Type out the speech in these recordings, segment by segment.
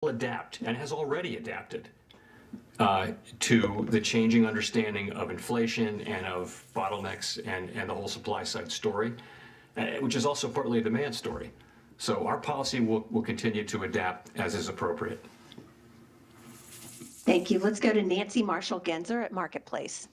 adapt and has already adapted to the changing understanding of inflation and of bottlenecks and the whole supply side story, which is also partly a demand story. So our policy will continue to adapt as is appropriate. Thank you. Let's go to Nancy Marshall-Genzer at Marketplace.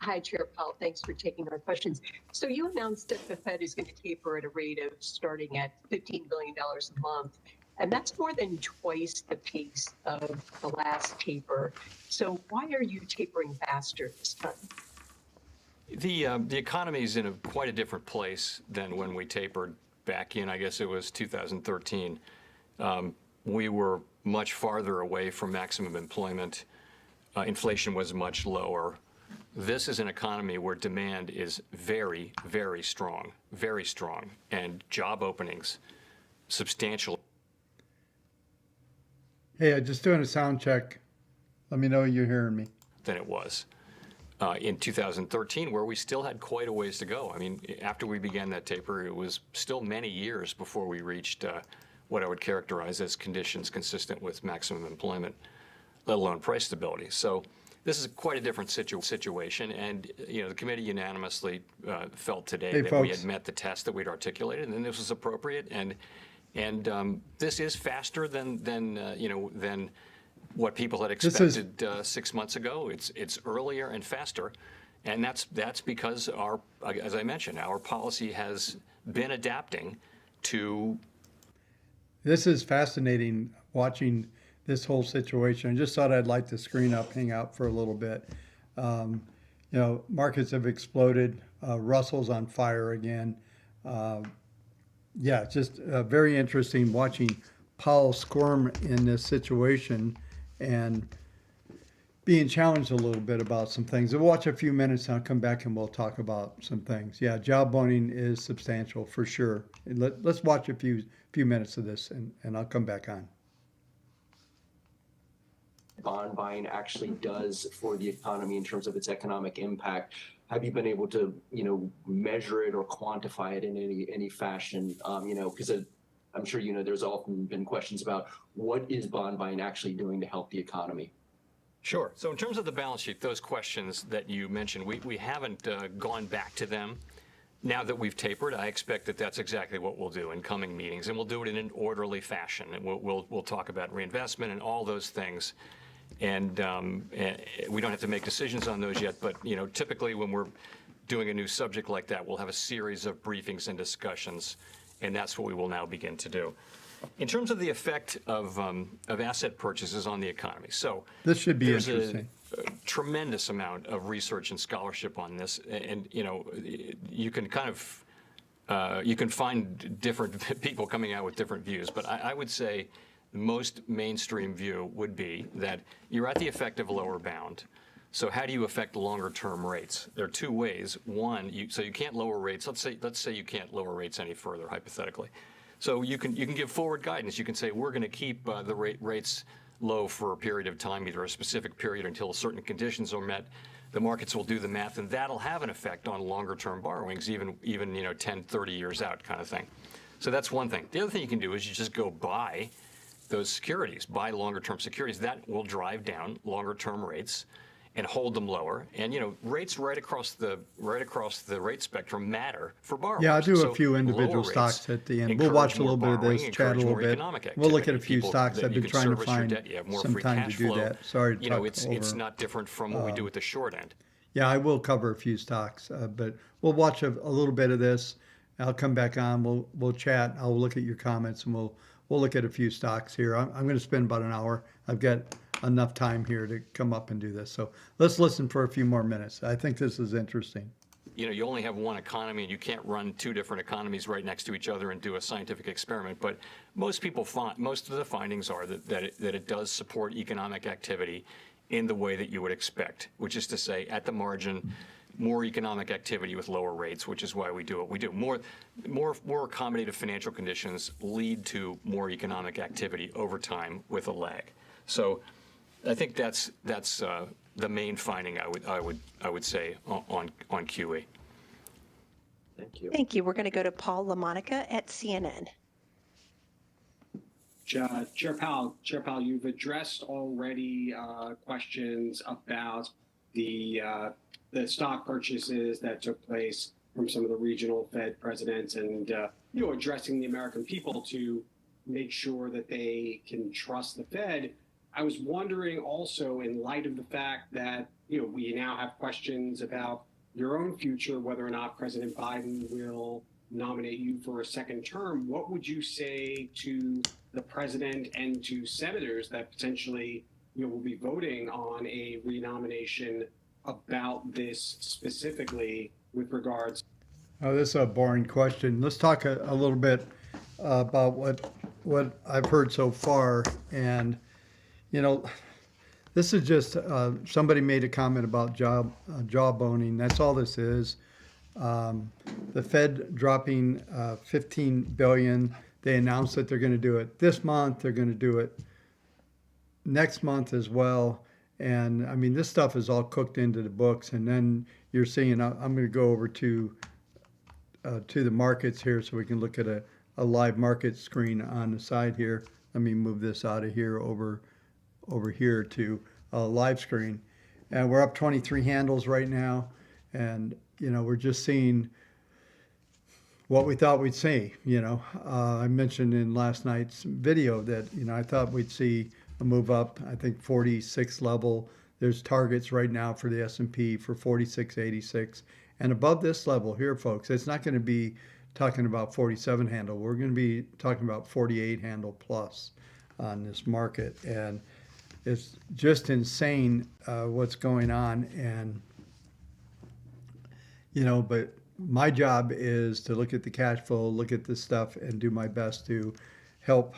Hi, Chair Powell. Thanks for taking our questions. So you announced that the Fed is going to taper at a rate of starting at $15 billion a month, and that's more than twice the pace of the last taper. So why are you tapering faster this time? The economy is in quite a different place than when we tapered back in, I guess it was 2013. We were much farther away from maximum employment. Inflation was much lower. This is an economy where demand is very, very strong, and job openings substantial. Hey, I'm just doing a sound check. Let me know you're hearing me. Than it was in 2013, where we still had quite a ways to go. I mean, after we began that taper, it was still many years before we reached what I would characterize as conditions consistent with maximum employment, let alone price stability. So this is quite a different situation, and the committee unanimously felt today that we had met the test that we'd articulated, and this was appropriate. And this is faster than what people had expected 6 months ago. It's earlier and faster, and that's because as I mentioned, our policy has been adapting to. This is fascinating watching this whole situation. I just thought I'd light the screen up, hang out for a little bit. Markets have exploded. Russell's on fire again. Just very interesting watching Powell squirm in this situation and being challenged a little bit about some things. We'll watch a few minutes and I'll come back and we'll talk about some things. Yeah, jawboning is substantial for sure. And let's watch a few minutes of this and I'll come back on. Bond buying actually does for the economy in terms of its economic impact. Have you been able to, measure it or quantify it in any fashion? Because I'm sure there's often been questions about what is bond buying actually doing to help the economy. Sure. So in terms of the balance sheet, those questions that you mentioned, we haven't gone back to them. Now that we've tapered, I expect that that's exactly what we'll do in coming meetings, and we'll do it in an orderly fashion. And we'll talk about reinvestment and all those things. And we don't have to make decisions on those yet, but typically when we're doing a new subject like that, we'll have a series of briefings and discussions, and that's what we will now begin to do. In terms of the effect of asset purchases on the economy, so this should be there's interesting. A tremendous amount of research and scholarship on this, and you can kind of you can find different people coming out with different views, but I would say the most mainstream view would be that you're at the effective lower bound. So how do you affect longer-term rates? There are two ways. One, so you can't lower rates. Let's say you can't lower rates any further, hypothetically. So you can give forward guidance. You can say we're going to keep the rates low for a period of time, either a specific period until certain conditions are met. The markets will do the math, and that'll have an effect on longer-term borrowings, even 10, 30 years out, kind of thing. So that's one thing. The other thing you can do is you just go buy those securities, buy longer-term securities. That will drive down longer-term rates and hold them lower. And rates right across the rate spectrum matter for borrowers. Yeah, I'll do a few individual stocks at the end. We'll watch a little bit of this, chat a little bit. We'll look at a few stocks. I've been trying to find some time to do that. Sorry to talk over. It's not different from what we do at the short end. Yeah, I will cover a few stocks, but we'll watch a little bit of this. I'll come back on. We'll chat. I'll look at your comments and we'll look at a few stocks here. I'm going to spend about an hour. I've got enough time here to come up and do this. So let's listen for a few more minutes. I think this is interesting. You only have one economy, and you can't run two different economies right next to each other and do a scientific experiment. But most of the findings are that it does support economic activity in the way that you would expect, which is to say, at the margin, more economic activity with lower rates, which is why we do what we do. More accommodative financial conditions lead to more economic activity over time with a lag. So I think that's the main finding I would say on QE. Thank you. Thank you. We're going to go to Paul LaMonica at CNN. Chair Powell, you've addressed already questions about the stock purchases that took place from some of the regional Fed presidents, and addressing the American people to make sure that they can trust the Fed. I was wondering also, in light of the fact that we now have questions about your own future, whether or not President Biden will nominate you for a second term, what would you say to the president and to senators that potentially will be voting on a renomination about this specifically with regards? Oh, this is a boring question. Let's talk a little bit about what I've heard so far. And, this is just somebody made a comment about jawboning. That's all this is. The Fed dropping 15 billion. They announced that they're going to do it this month. They're going to do it next month as well. And I mean, this stuff is all cooked into the books. And then you're seeing, I'm going to go over to the markets here so we can look at a live market screen on the side here. Let me move this out of here over here to a live screen. And we're up 23 handles right now. And, we're just seeing what we thought we'd see. I mentioned in last night's video that, I thought we'd see a move up. I think 46 level. There's targets right now for the S&P for 46.86. And above this level here, folks, it's not going to be talking about 47 handle. We're going to be talking about 48 handle plus on this market. And it's just insane what's going on. And, but my job is to look at the cash flow, look at this stuff, and do my best to help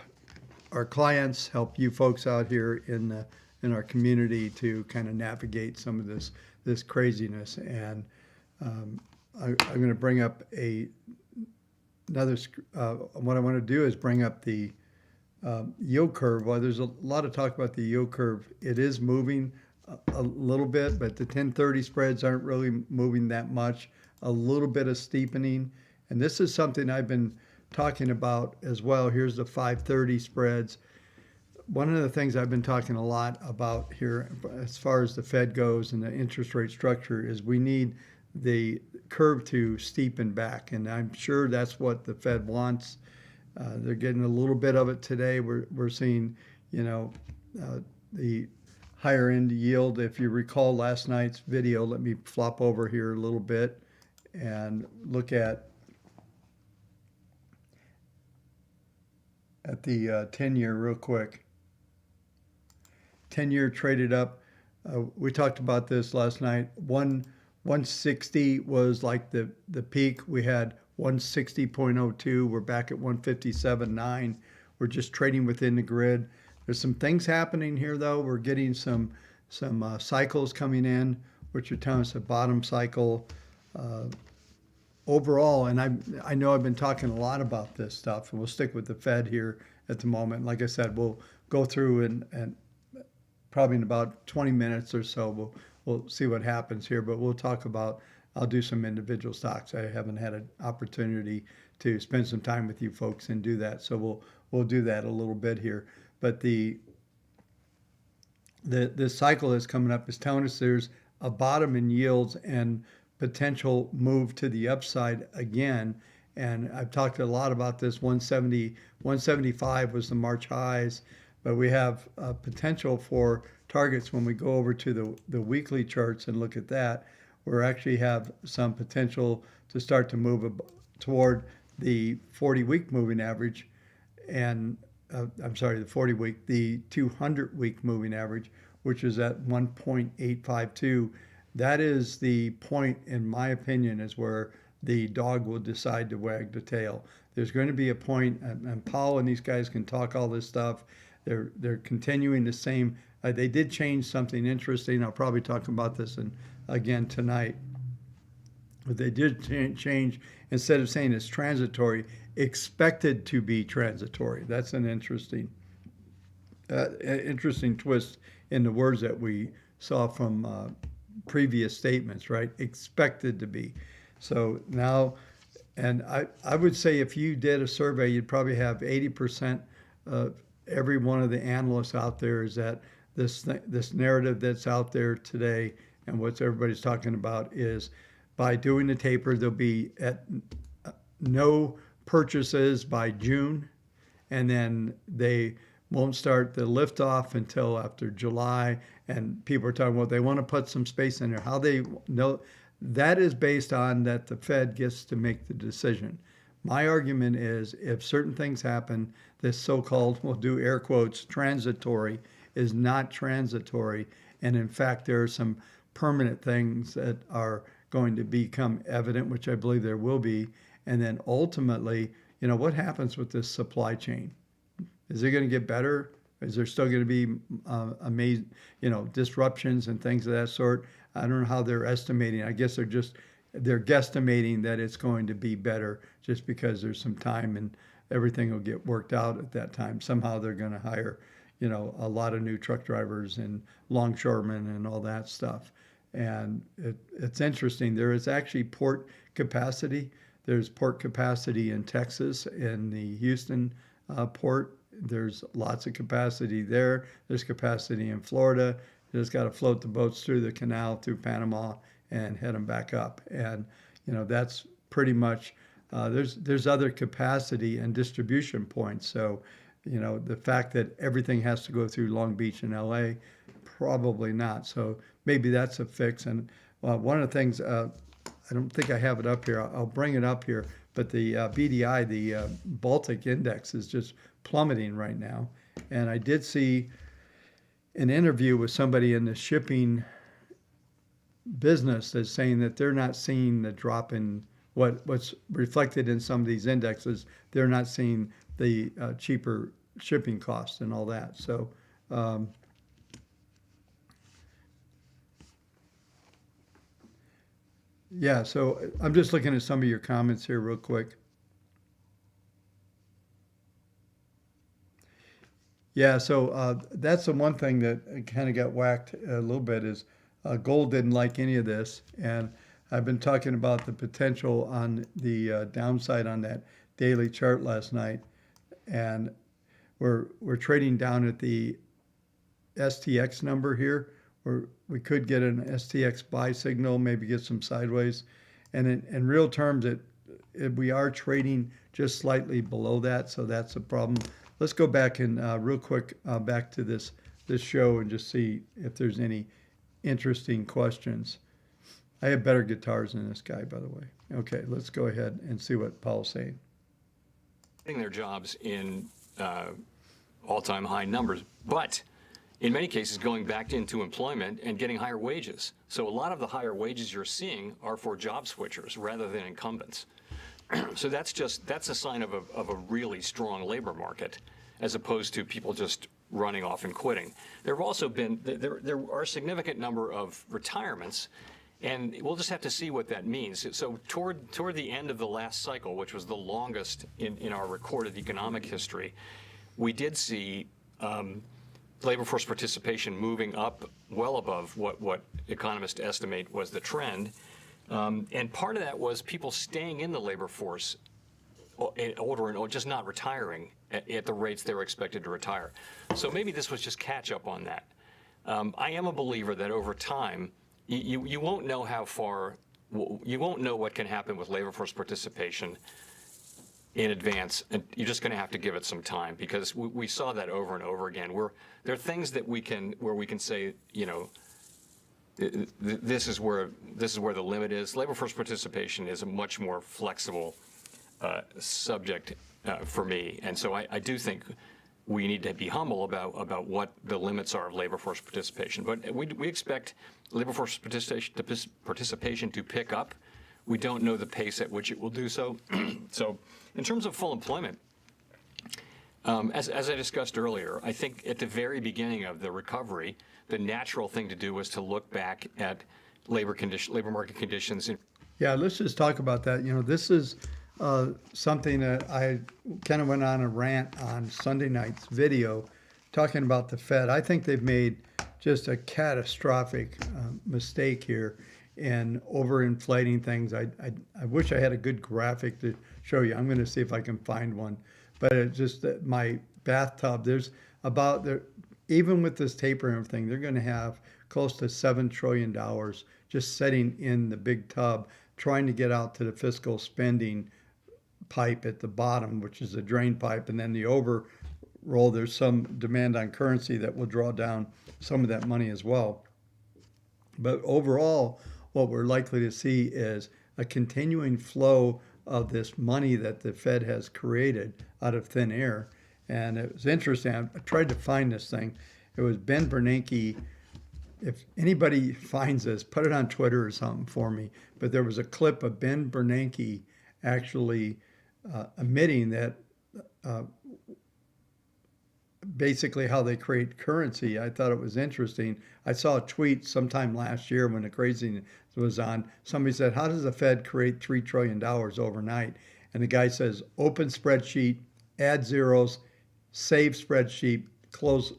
our clients, help you folks out here in our community to kind of navigate some of this craziness. And I'm going to bring up another. What I want to do is bring up the yield curve. Well, there's a lot of talk about the yield curve. It is moving a little bit, but the 1030 spreads aren't really moving that much. A little bit of steepening. And this is something I've been talking about as well. Here's the 530 spreads. One of the things I've been talking a lot about here as far as the Fed goes and the interest rate structure is we need the curve to steepen back. And I'm sure that's what the Fed wants. They're getting a little bit of it today. We're seeing, the higher end yield. If you recall last night's video, let me flop over here a little bit and look at the 10-year real quick. 10-year traded up. We talked about this last night. 160 was like the peak. We had 160.02. We're back at 157.9. We're just trading within the grid. There's some things happening here, though. We're getting some cycles coming in, which are telling us a bottom cycle overall. And I know I've been talking a lot about this stuff, and we'll stick with the Fed here at the moment. Like I said, we'll go through and probably in about 20 minutes or so, we'll see what happens here. But we'll talk about, I'll do some individual stocks. I haven't had an opportunity to spend some time with you folks and do that. So we'll do that a little bit here. But the cycle that's coming up is telling us there's a bottom in yields and potential move to the upside again. And I've talked a lot about this. 175 was the March highs, but we have potential for targets when we go over to the weekly charts and look at that. We actually have some potential to start to move toward the 40-week moving average, and the 40-week, the 200-week moving average, which is at 1.852. That is the point, in my opinion, is where the dog will decide to wag the tail. There's going to be a point, and Powell and these guys can talk all this stuff. They're continuing the same. They did change something interesting. I'll probably talk about this again tonight. But they did change, instead of saying it's transitory, expected to be transitory. That's an interesting twist in the words that we saw from previous statements, right? Expected to be. So now, and I would say if you did a survey, you'd probably have 80% every one of the analysts out there is that this narrative that's out there today and what everybody's talking about is by doing the taper, there'll be at no purchases by June, and then they won't start the liftoff until after July. And people are talking about they want to put some space in there. How they know that is based on that the Fed gets to make the decision. My argument is if certain things happen, this so-called, we'll do air quotes, transitory is not transitory. And in fact, there are some permanent things that are going to become evident, which I believe there will be. And then ultimately, what happens with this supply chain? Is it going to get better? Is there still going to be amazing, disruptions and things of that sort? I don't know how they're estimating. I guess they're guesstimating that it's going to be better just because there's some time and everything will get worked out at that time. Somehow they're going to hire, a lot of new truck drivers and longshoremen and all that stuff. And it's interesting. There is actually port capacity. There's port capacity in Texas, in the Houston port. There's lots of capacity there. There's capacity in Florida. You just got to float the boats through the canal, through Panama, and head them back up. And, that's pretty much, there's other capacity and distribution points. So, the fact that everything has to go through Long Beach and LA, probably not. So maybe that's a fix. And one of the things, I don't think I have it up here. I'll bring it up here. But the BDI, the Baltic Index, is just plummeting right now. And I did see an interview with somebody in the shipping business that's saying that they're not seeing the drop in what's reflected in some of these indexes. They're not seeing the cheaper shipping costs and all that. So yeah, so I'm just looking at some of your comments here real quick. Yeah, so that's the one thing that kind of got whacked a little bit is gold didn't like any of this. And I've been talking about the potential on the downside on that daily chart last night. And we're trading down at the STX number here, where we could get an STX buy signal, maybe get some sideways. And in real terms, we are trading just slightly below that, so that's a problem. Let's go back and real quick back to this show and just see if there's any interesting questions. I have better guitars than this guy, by the way. Okay, let's go ahead and see what Paul's saying. Getting their jobs in all-time high numbers, but in many cases going back into employment and getting higher wages. So a lot of the higher wages you're seeing are for job switchers rather than incumbents. So that's a sign of a really strong labor market, as opposed to people just running off and quitting. There have also been there are a significant number of retirements, and we'll just have to see what that means. So toward the end of the last cycle, which was the longest in our recorded economic history, we did see labor force participation moving up well above what economists estimate was the trend. And part of that was people staying in the labor force older and just not retiring at the rates they were expected to retire. So maybe this was just catch up on that. I am a believer that over time, you won't know how far, you won't know what can happen with labor force participation in advance, and you're just going to have to give it some time, because we saw that over and over again. There are things that we can say, this is where the limit is. Labor force participation is a much more flexible subject for me, and so I do think we need to be humble about what the limits are of labor force participation. But we expect labor force participation to pick up. We don't know the pace at which it will do so. So in terms of full employment, as I discussed earlier, I think at the very beginning of the recovery, the natural thing to do was to look back at labor market conditions. Yeah, let's just talk about that. This is something that I kind of went on a rant on Sunday night's video talking about the Fed. I think they've made just a catastrophic mistake here in overinflating things. I wish I had a good graphic to show you. I'm going to see if I can find one. But it's just that my bathtub. There's about there, even with this taper and everything, they're going to have close to $7 trillion just sitting in the big tub, trying to get out to the fiscal spending pipe at the bottom, which is a drain pipe, and then the overroll. There's some demand on currency that will draw down some of that money as well. But overall, what we're likely to see is a continuing flow of this money that the Fed has created out of thin air. And it was interesting. I tried to find this thing. It was Ben Bernanke. If anybody finds this, put it on Twitter or something for me. But there was a clip of Ben Bernanke actually admitting that basically how they create currency. I thought it was interesting. I saw a tweet sometime last year when the craziness was on. Somebody said, how does the Fed create $3 trillion overnight? And the guy says, open spreadsheet, add zeros, save spreadsheet, close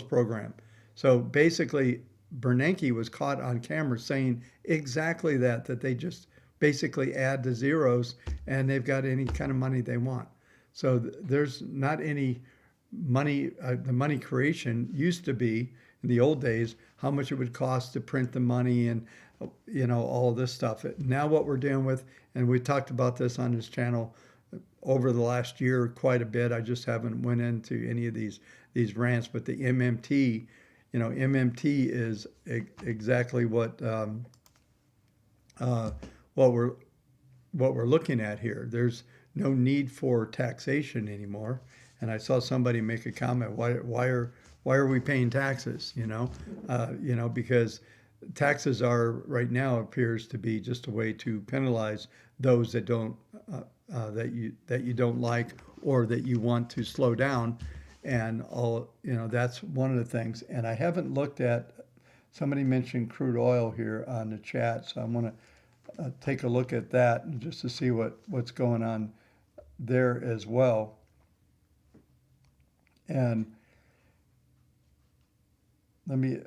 program. So basically, Bernanke was caught on camera saying exactly that they just basically add the zeros and they've got any kind of money they want. So there's not any money. The money creation used to be in the old days how much it would cost to print the money and all this stuff. Now what we're dealing with, and we talked about this on this channel over the last year quite a bit. I just haven't went into any of these rants, but the MMT, MMT is exactly what we're looking at here. There's no need for taxation anymore. And I saw somebody make a comment, why are we paying taxes? Because taxes are right now appears to be just a way to penalize those that don't that you don't like or that you want to slow down, and all that's one of the things. And I haven't looked at. Somebody mentioned crude oil here on the chat, so I'm going to take a look at that just to see what's going on there as well. And let me,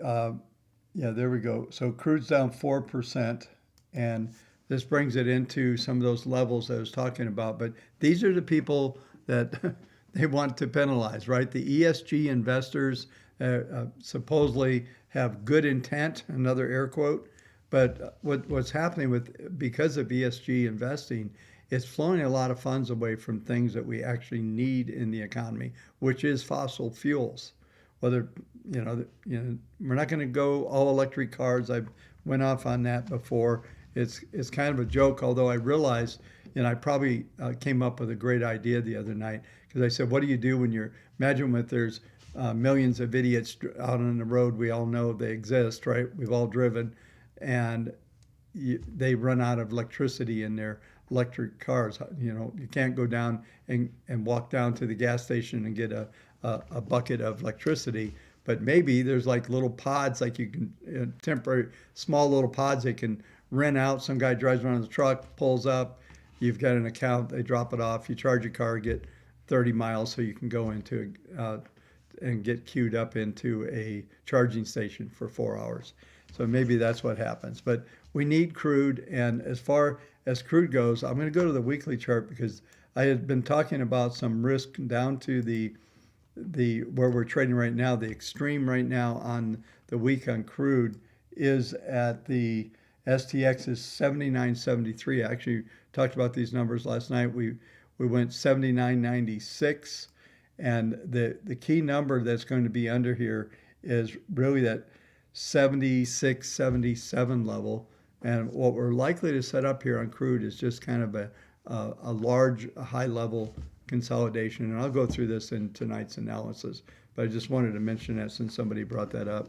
yeah, there we go. So crude's down 4%, and this brings it into some of those levels I was talking about. But these are the people that they want to penalize, right? The ESG investors supposedly have good intent, another air quote. But what's happening because of ESG investing, it's flowing a lot of funds away from things that we actually need in the economy, which is fossil fuels. Whether, we're not going to go all electric cars. I went off on that before. It's kind of a joke, although I realized, I probably came up with a great idea the other night, because I said, what do you do when imagine if there's millions of idiots out on the road? We all know they exist, right? We've all driven, and they run out of electricity in their electric cars. You can't go down and walk down to the gas station and get a bucket of electricity. But maybe there's like little pods, like you can temporary small little pods they can rent out. Some guy drives around the truck, pulls up, you've got an account, they drop it off, you charge your car, get 30 miles so you can go into and get queued up into a charging station for 4 hours. So maybe that's what happens. But we need crude, and as far as crude goes, I'm going to go to the weekly chart because I had been talking about some risk down to the where we're trading right now. The extreme right now on the week on crude is at the STX is 79.73. I actually talked about these numbers last night. We went 79.96, and the key number that's going to be under here is really that 76, 77 level. And what we're likely to set up here on crude is just kind of a large, high level consolidation. And I'll go through this in tonight's analysis, but I just wanted to mention that since somebody brought that up.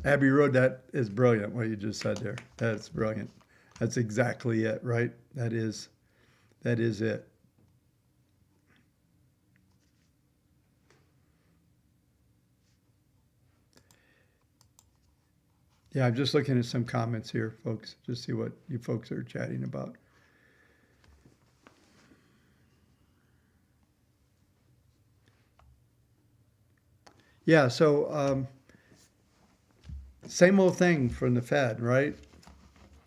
Abby Road, that is brilliant what you just said there. That's brilliant. That's exactly it, right? That is it. Yeah, I'm just looking at some comments here, folks, just see what you folks are chatting about. Yeah, so same old thing from the Fed, right?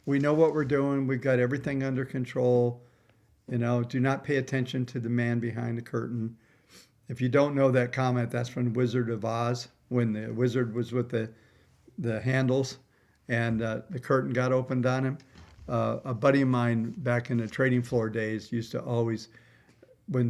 We know what we're doing. We've got everything under control. You know, do not pay attention to the man behind the curtain. If you don't know that comment, that's from Wizard of Oz, when the wizard was with the handles and the curtain got opened on him. A buddy of mine back in the trading floor days used to always, when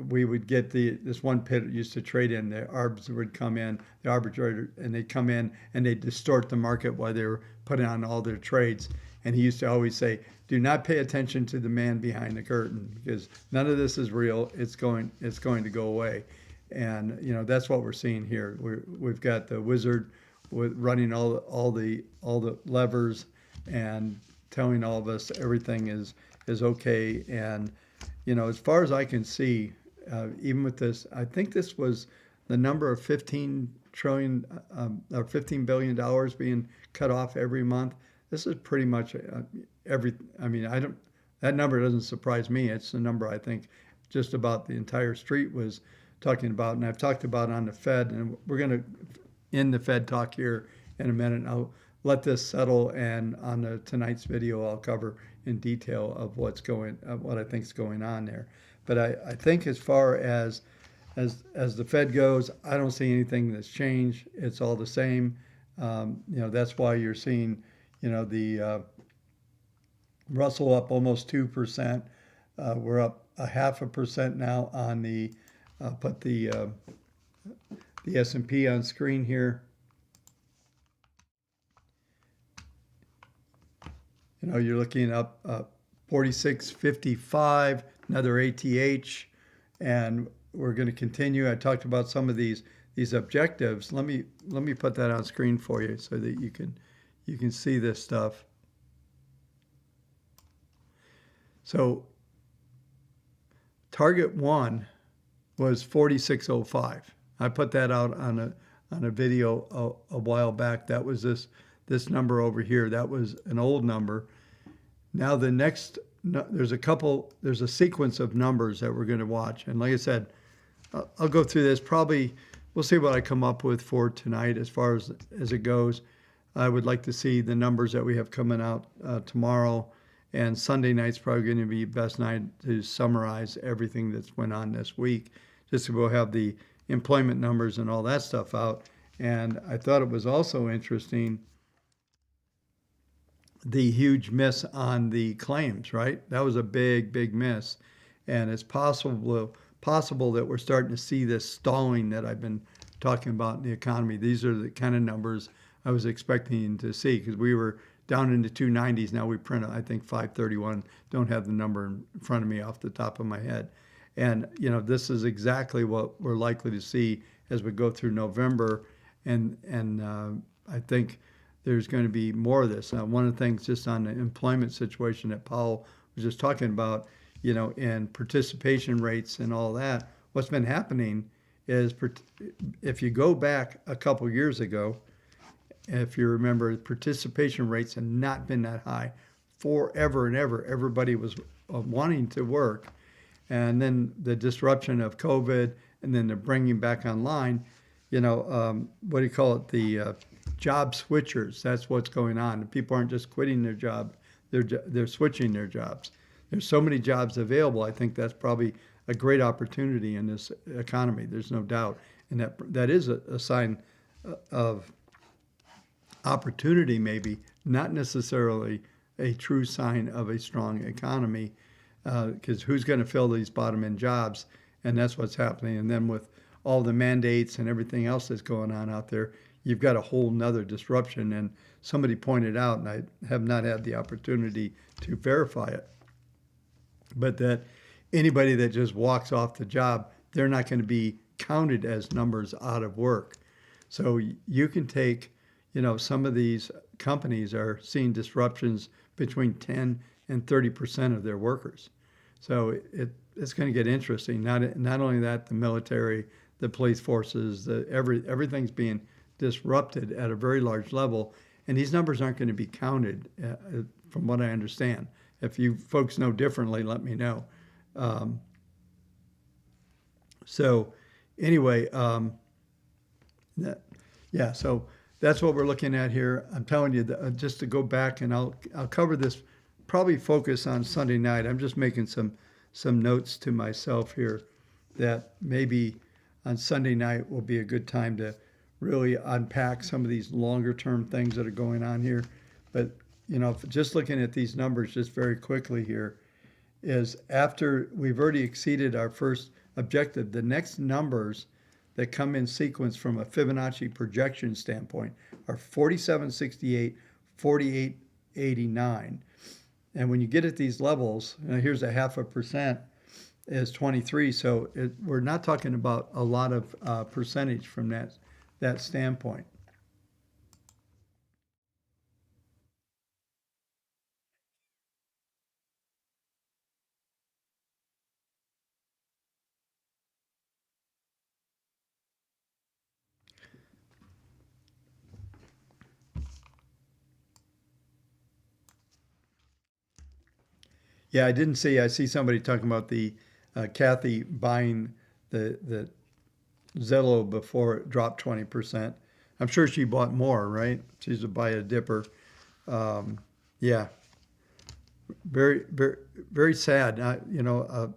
we would get this one pit used to trade in, the arbs would come in, the arbitrator, and they'd come in and they'd distort the market while they were putting on all their trades. And he used to always say, do not pay attention to the man behind the curtain, because none of this is real. It's going to go away. And you know, that's what we're seeing here. We've got the wizard running all the levers and telling all of us everything is okay. And you know, as far as I can see, even with this, I think this was the number of 15 trillion or $15 billion being cut off every month. This is pretty much that number doesn't surprise me. It's the number I think just about the entire street was talking about. And I've talked about on the Fed, and we're going to end the Fed talk here in a minute. I'll let this settle, and on tonight's video, I'll cover in detail of what I think is going on there. But I think as far as the Fed goes, I don't see anything that's changed. It's all the same. You know, that's why you're seeing, you know, the Russell up almost 2%. We're up 0.5% now on the put the S&P on screen here. You know, you're looking up 46.55, another ATH, and we're going to continue. I talked about some of these objectives. Let me put that on screen for you so that you can see this stuff. So target 1 was 46.05. I put that out on a video a while back. That was this number over here. That was an old number. Now the next, there's a sequence of numbers that we're going to watch. And like I said, I'll go through this. Probably we'll see what I come up with for tonight as far as it goes. I would like to see the numbers that we have coming out tomorrow. And Sunday night's probably going to be the best night to summarize everything that's went on this week. Just to go have the employment numbers and all that stuff out. And I thought it was also interesting, the huge miss on the claims, right? That was a big miss. And it's possible that we're starting to see this stalling that I've been talking about in the economy. These are the kind of numbers I was expecting to see, because we were down into 290s. Now we print, I think, 531. Don't have the number in front of me off the top of my head. And, you know, this is exactly what we're likely to see as we go through November. And I think there's going to be more of this. One of the things just on the employment situation that Powell was just talking about, you know, and participation rates and all that, what's been happening is, if you go back a couple years ago, if you remember, participation rates have not been that high forever and ever. Everybody was wanting to work. And then the disruption of COVID, and then the bringing back online, you know, what do you call it? The job switchers. That's what's going on. People aren't just quitting their job, they're switching their jobs. There's so many jobs available. I think that's probably a great opportunity in this economy. There's no doubt. And that is a sign of opportunity, maybe, not necessarily a true sign of a strong economy, because who's going to fill these bottom end jobs? And that's what's happening. And then with all the mandates and everything else that's going on out there, you've got a whole nother disruption. And somebody pointed out, and I have not had the opportunity to verify it, but that anybody that just walks off the job, they're not going to be counted as numbers out of work. So you can take, you know, some of these companies are seeing disruptions between 10 and 30% of their workers. So it's going to get interesting. Not only that, the military, the police forces, everything's being disrupted at a very large level, and these numbers aren't going to be counted, from what I understand. If you folks know differently, let me know. So anyway, so that's what we're looking at here. I'm telling you, just to go back, and I'll cover this probably focus on Sunday night. I'm just making some notes to myself here that maybe on Sunday night will be a good time to really unpack some of these longer term things that are going on here. But, just looking at these numbers just very quickly here is after we've already exceeded our first objective, the next numbers that come in sequence from a Fibonacci projection standpoint are 47.68, 48.89. And when you get at these levels, here's 0.5% is 23. So we're not talking about a lot of percentage from that standpoint. Yeah, I didn't see. I see somebody talking about the Kathy buying the Zillow before it dropped 20%. I'm sure she bought more, right? She's a buy a dipper. Yeah, very, very, very sad. A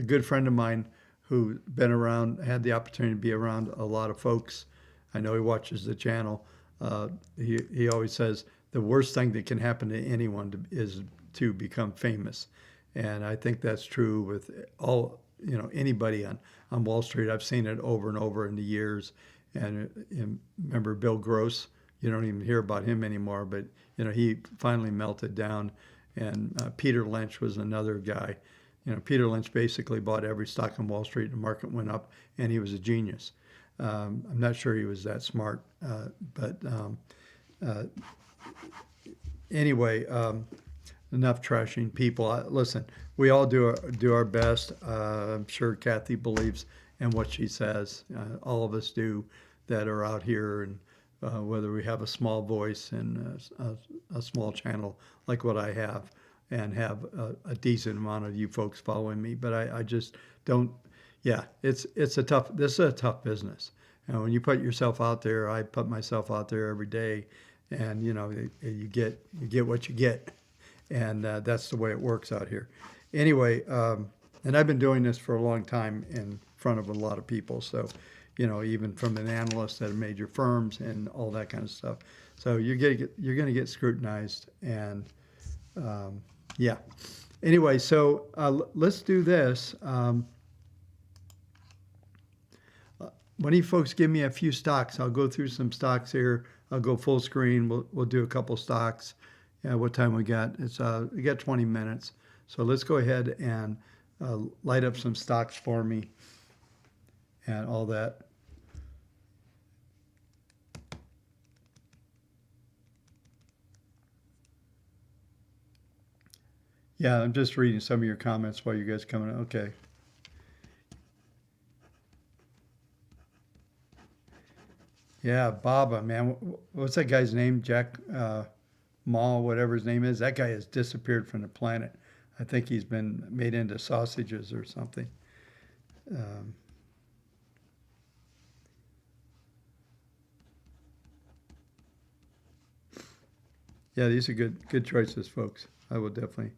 good friend of mine who been around, had the opportunity to be around a lot of folks. I know he watches the channel. He always says the worst thing that can happen to anyone is to become famous. And I think that's true with anybody on Wall Street. I've seen it over and over in the years. And remember Bill Gross? You don't even hear about him anymore, but he finally melted down. And Peter Lynch was another guy. Peter Lynch basically bought every stock on Wall Street. The market went up, and he was a genius. I'm not sure he was that smart, but anyway, enough trashing people. Listen, we all do our best. I'm sure Kathy believes in what she says. All of us do that are out here, and whether we have a small voice and a small channel like what I have, and have a decent amount of you folks following me. But I just don't. Yeah, this is a tough business. When you put yourself out there, I put myself out there every day, and you get what you get, and that's the way it works out here. Anyway, and I've been doing this for a long time in front of a lot of people. So, even from an analyst at major firms and all that kind of stuff. So you're gonna get scrutinized, and yeah. Anyway, so let's do this. One of you folks give me a few stocks. I'll go through some stocks here. I'll go full screen. We'll do a couple stocks. Yeah, what time we got? We got 20 minutes. So let's go ahead and light up some stocks for me and all that. Yeah, I'm just reading some of your comments while you guys coming in. Okay. Yeah, Baba, man. What's that guy's name? Jack Ma, whatever his name is. That guy has disappeared from the planet. I think he's been made into sausages or something. Yeah, these are good choices, folks. I will definitely.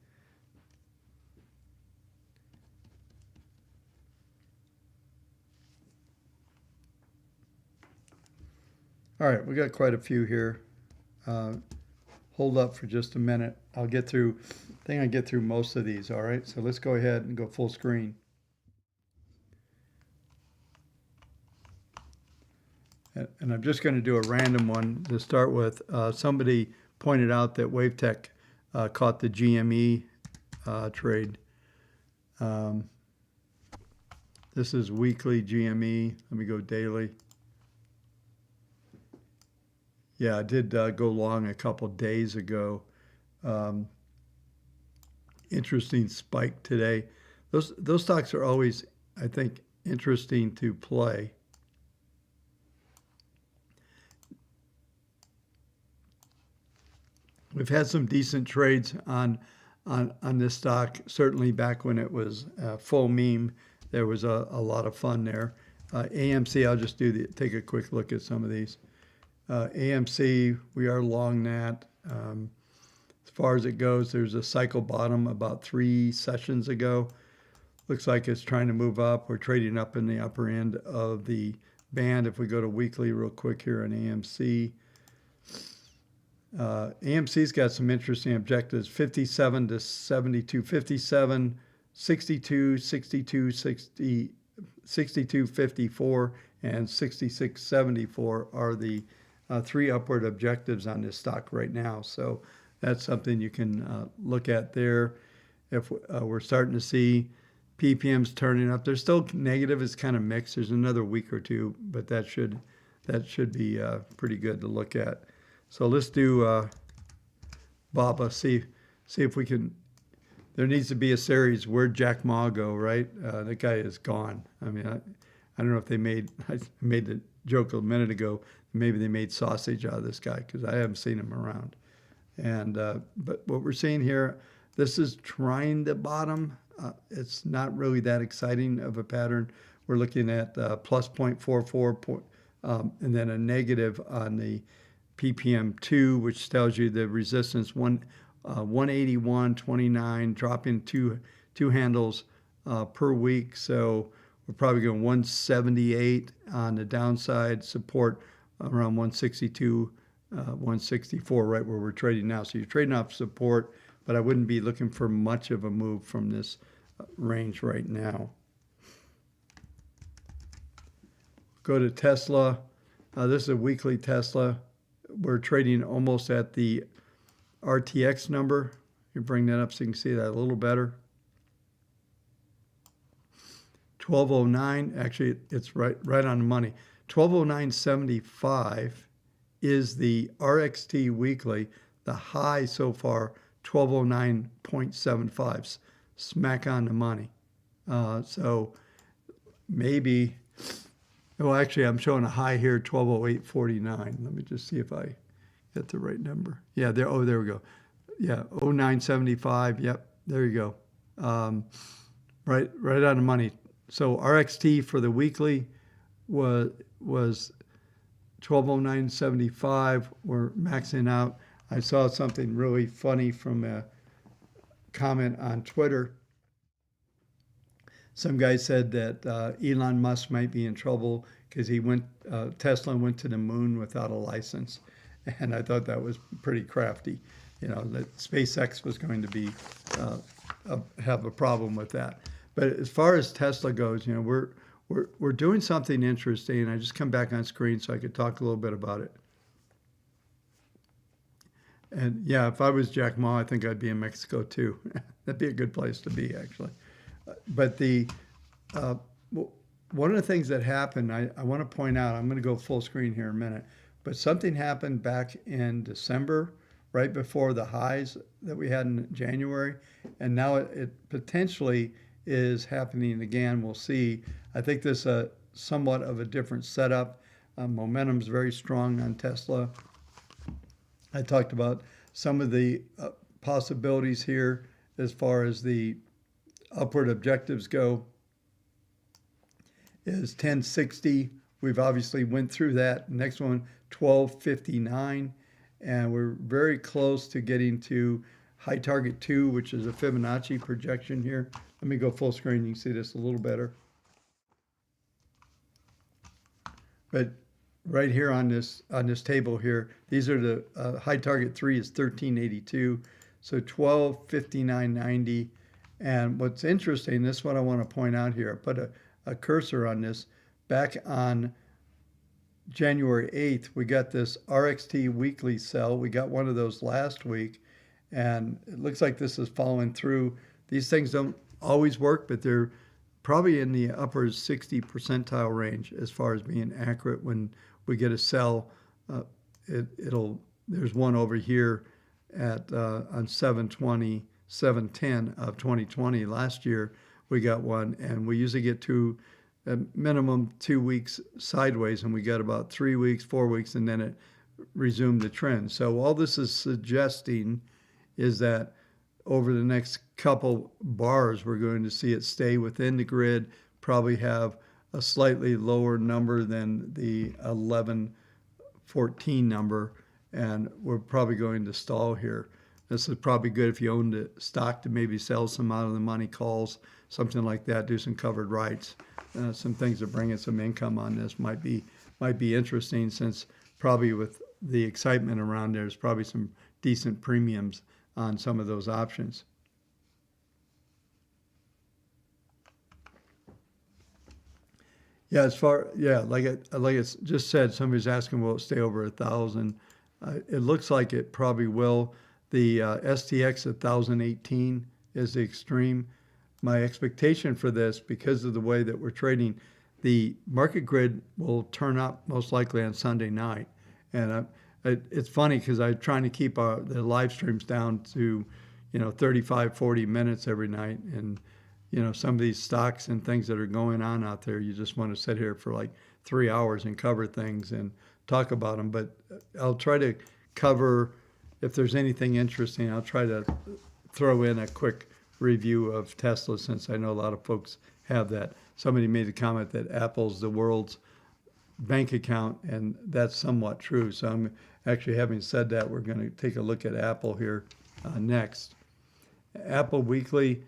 All right, we got quite a few here. Hold up for just a minute. I think I'll get through most of these, all right? So let's go ahead and go full screen. And I'm just going to do a random one to start with. Somebody pointed out that WaveTech caught the GME trade. This is weekly GME. Let me go daily. Yeah, I did go long a couple days ago. Interesting spike today. Those stocks are always, I think, interesting to play. We've had some decent trades on this stock. Certainly back when it was full meme, there was a lot of fun there. AMC, I'll just take a quick look at some of these. AMC, we are long that. far as it goes, there's a cycle bottom about 3 sessions ago. Looks like it's trying to move up. We're trading up in the upper end of the band. If we go to weekly real quick here on AMC, AMC's got some interesting objectives: 57 to 72, 57, 62, 62, 60, 62, 54, and 66, 74 are the 3 upward objectives on this stock right now. So that's something you can look at there. If we're starting to see PPMs turning up, they're still negative. It's kind of mixed. There's another week or two, but that should be pretty good to look at. So let's do Baba. See if we can. There needs to be a series. Where'd Jack Ma go? Right, that guy is gone. I mean, I don't know if they made. I made the joke a minute ago. Maybe they made sausage out of this guy because I haven't seen him around. And but what we're seeing here, this is trying to bottom. It's not really that exciting of a pattern. We're looking at plus 0.44 and then a negative on the PPM2, which tells you the resistance 181.29, dropping two handles per week. So we're probably going 178 on the downside, support around 162, 164, right where we're trading now. So you're trading off support, but I wouldn't be looking for much of a move from this range right now. Go to Tesla. This is a weekly Tesla. We're trading almost at the RTX number. You bring that up so you can see that a little better. 1209, actually it's right on the money. 1209.75 is the RXT weekly. The high so far, 1209.75, smack on the money. So maybe, well, actually I'm showing a high here, 1208.49. Let me just see if I get the right number. Yeah, there we go. Yeah, 0975, yep, there you go. Right on the money. So RXT for the weekly was 1209.75. We're maxing out. I saw something really funny from a comment on Twitter. Some guy said that Elon Musk might be in trouble because Tesla went to the moon without a license. And I thought that was pretty crafty. You know, that SpaceX was going to be have a problem with that. But as far as Tesla goes, you know, we're doing something interesting. I just come back on screen so I could talk a little bit about it. And yeah, if I was Jack Ma, I think I'd be in Mexico too. That'd be a good place to be, actually. But one of the things that happened, I want to point out, I'm going to go full screen here in a minute, but something happened back in December, right before the highs that we had in January, and now it potentially is happening again. We'll see. I think this is somewhat of a different setup. Momentum's very strong on Tesla. I talked about some of the possibilities here as far as the upward objectives go. Is 1060. We've obviously went through that. Next one, 1259. And we're very close to getting to high target 2, which is a Fibonacci projection here. Let me go full screen. You can see this a little better. But right here on this table here, these are the high target 3 is 1382. So 1259.90. And what's interesting, this is what I want to point out here. I put a cursor on this. Back on January 8th, we got this RXT weekly sell. We got one of those last week, and it looks like this is following through. These things don't always work, but they're probably in the upper 60 percentile range as far as being accurate when we get a sell. There's one over here at on 7/20/7/10 of 2020 last year. We got one, and we usually get to a minimum 2 weeks sideways, and we got about 3 weeks, 4 weeks, and then it resumed the trend. So all this is suggesting is that over the next couple bars, we're going to see it stay within the grid, probably have a slightly lower number than the 1114 number, and we're probably going to stall here. This is probably good if you owned a stock to maybe sell some out of the money calls, something like that, do some covered rights. Some things that bring in some income on this might be interesting, since probably with the excitement around there's probably some decent premiums on some of those options. Yeah, like I just said, somebody's asking, will it stay over 1,000? It looks like it probably will. The STX 1018 is the extreme. My expectation for this, because of the way that we're trading, the market grid will turn up most likely on Sunday night. And it's funny because I'm trying to keep the live streams down to, 35, 40 minutes every night. And, some of these stocks and things that are going on out there, you just want to sit here for like 3 hours and cover things and talk about them. But I'll try to cover, if there's anything interesting, I'll try to throw in a quick review of Tesla, since I know a lot of folks have that. Somebody made a comment that Apple's the world's bank account, and that's somewhat true. So I'm actually, having said that, we're going to take a look at Apple here next. Apple Weekly,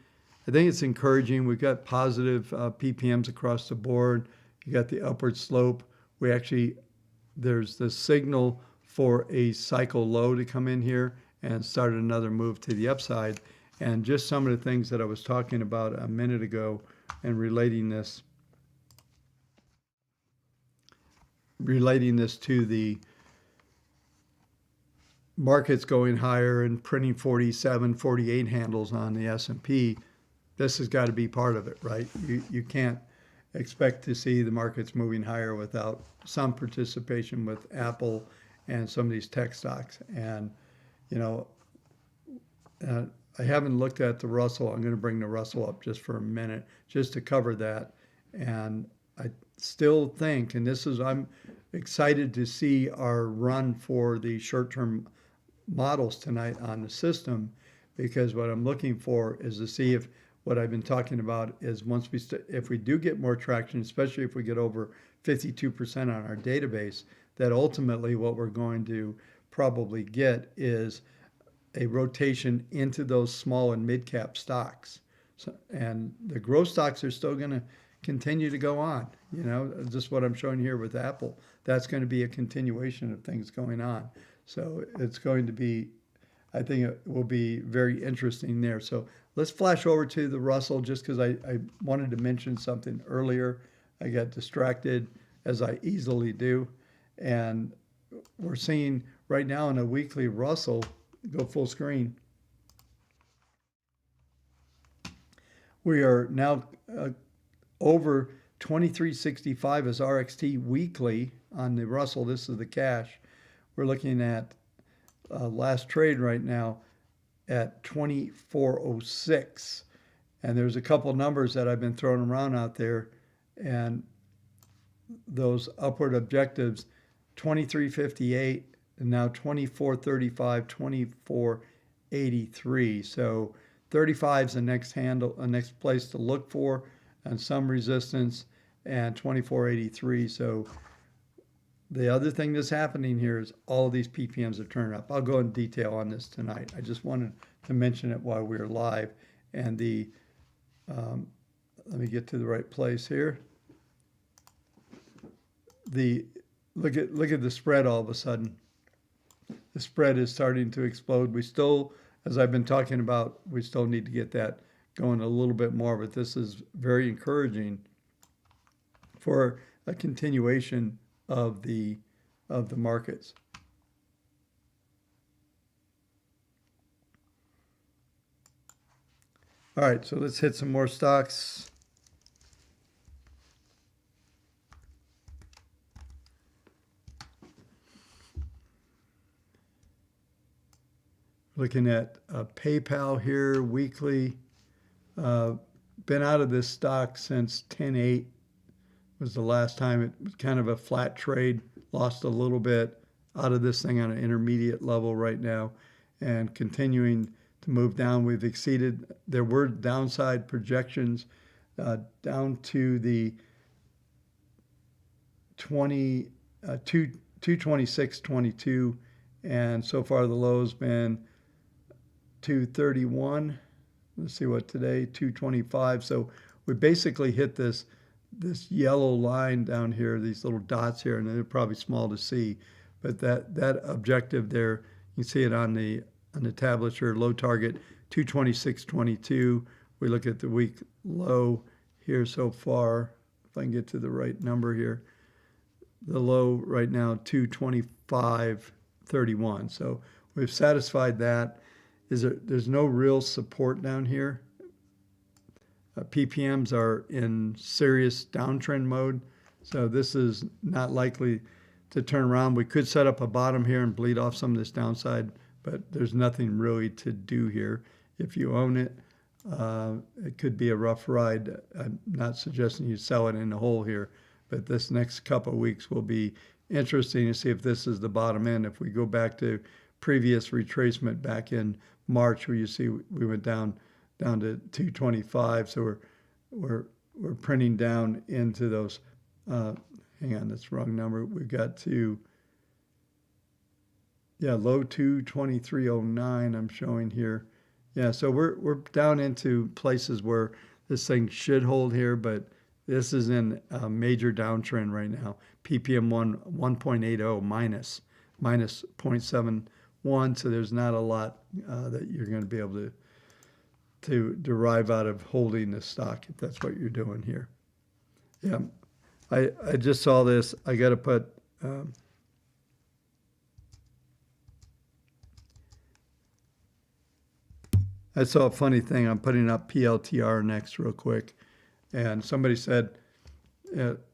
I think it's encouraging. We've got positive PPMs across the board. You got the upward slope. There's the signal for a cycle low to come in here and start another move to the upside. And just some of the things that I was talking about a minute ago, and relating this to the markets going higher and printing 47, 48 handles on the S&P, this has got to be part of it, right? You can't expect to see the markets moving higher without some participation with Apple and some of these tech stocks. And, I haven't looked at the Russell. I'm going to bring the Russell up just for a minute, just to cover that. And I still think, and I'm excited to see our run for the short-term models tonight on the system, because what I'm looking for is to see if what I've been talking about is if we do get more traction, especially if we get over 52% on our database, that ultimately what we're going to probably get is a rotation into those small and mid-cap stocks. And the growth stocks are still going to continue to go on. Just what I'm showing here with Apple, that's going to be a continuation of things going on. So it's going to be, I think it will be very interesting there. So let's flash over to the Russell, just because I wanted to mention something earlier. I got distracted, as I easily do. And we're seeing right now in a weekly Russell, go full screen, we are now over 2365 as RXT weekly on the Russell. This is the cash. We're looking at last trade right now at 2406. And there's a couple numbers that I've been throwing around out there, and those upward objectives, 2358, and now 2435, 2483. So 35 is the next next place to look for, and some resistance, and 2483. So the other thing that's happening here is all these PPMs are turning up. I'll go in detail on this tonight. I just wanted to mention it while we were live. And let me get to the right place here. Look at the spread all of a sudden. The spread is starting to explode. We still, as I've been talking about, we still need to get that going a little bit more, but this is very encouraging for a continuation of the markets. All right, so let's hit some more stocks. Looking at PayPal here weekly. Been out of this stock since 10.8 was the last time. It was kind of a flat trade, lost a little bit out of this thing on an intermediate level right now, and continuing to move down. We've exceeded, there were downside projections down to the 226.22, and so far the low's been 231. Let's see what today, 225. So we basically hit this yellow line down here, these little dots here, and they're probably small to see, but that objective there, you can see it on the tablature, low target 226.22. We look at the week low here so far, if I can get to the right number here. The low right now, 225.31. So we've satisfied that. There's no real support down here. PPMs are in serious downtrend mode, so this is not likely to turn around. We could set up a bottom here and bleed off some of this downside, but there's nothing really to do here. If you own it, it could be a rough ride. I'm not suggesting you sell it in a hole here, but this next couple of weeks will be interesting to see if this is the bottom end. If we go back to previous retracement back in March, where you see we went down to 225, so we're printing down into those. Hang on, that's the wrong number. We got to low 223.09. I'm showing here. Yeah, so we're down into places where this thing should hold here, but this is in a major downtrend right now. PPM 1.80 minus 0.71. So there's not a lot that you're going to be able to derive out of holding this stock if that's what you're doing here. Yeah, I just saw this. I got to put I saw a funny thing. I'm putting up PLTR next real quick, and somebody said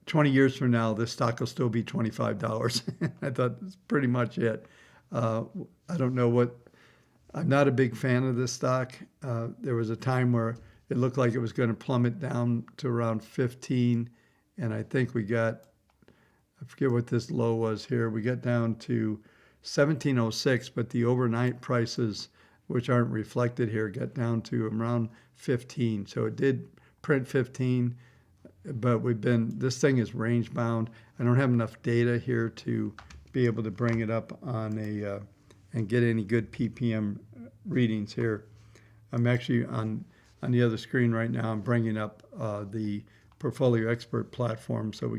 20 years from now this stock will still be $25. I thought that's pretty much it. I don't know what. I'm not a big fan of this stock. There was a time where it looked like it was going to plummet down to around 15, and I think we got, I forget what this low was here. We got down to 1706, but the overnight prices, which aren't reflected here, got down to around 15. So it did print 15, but this thing is range bound. I don't have enough data here to be able to bring it up on and get any good PPM readings here. I'm actually on the other screen right now. I'm bringing up the Portfolio Expert platform so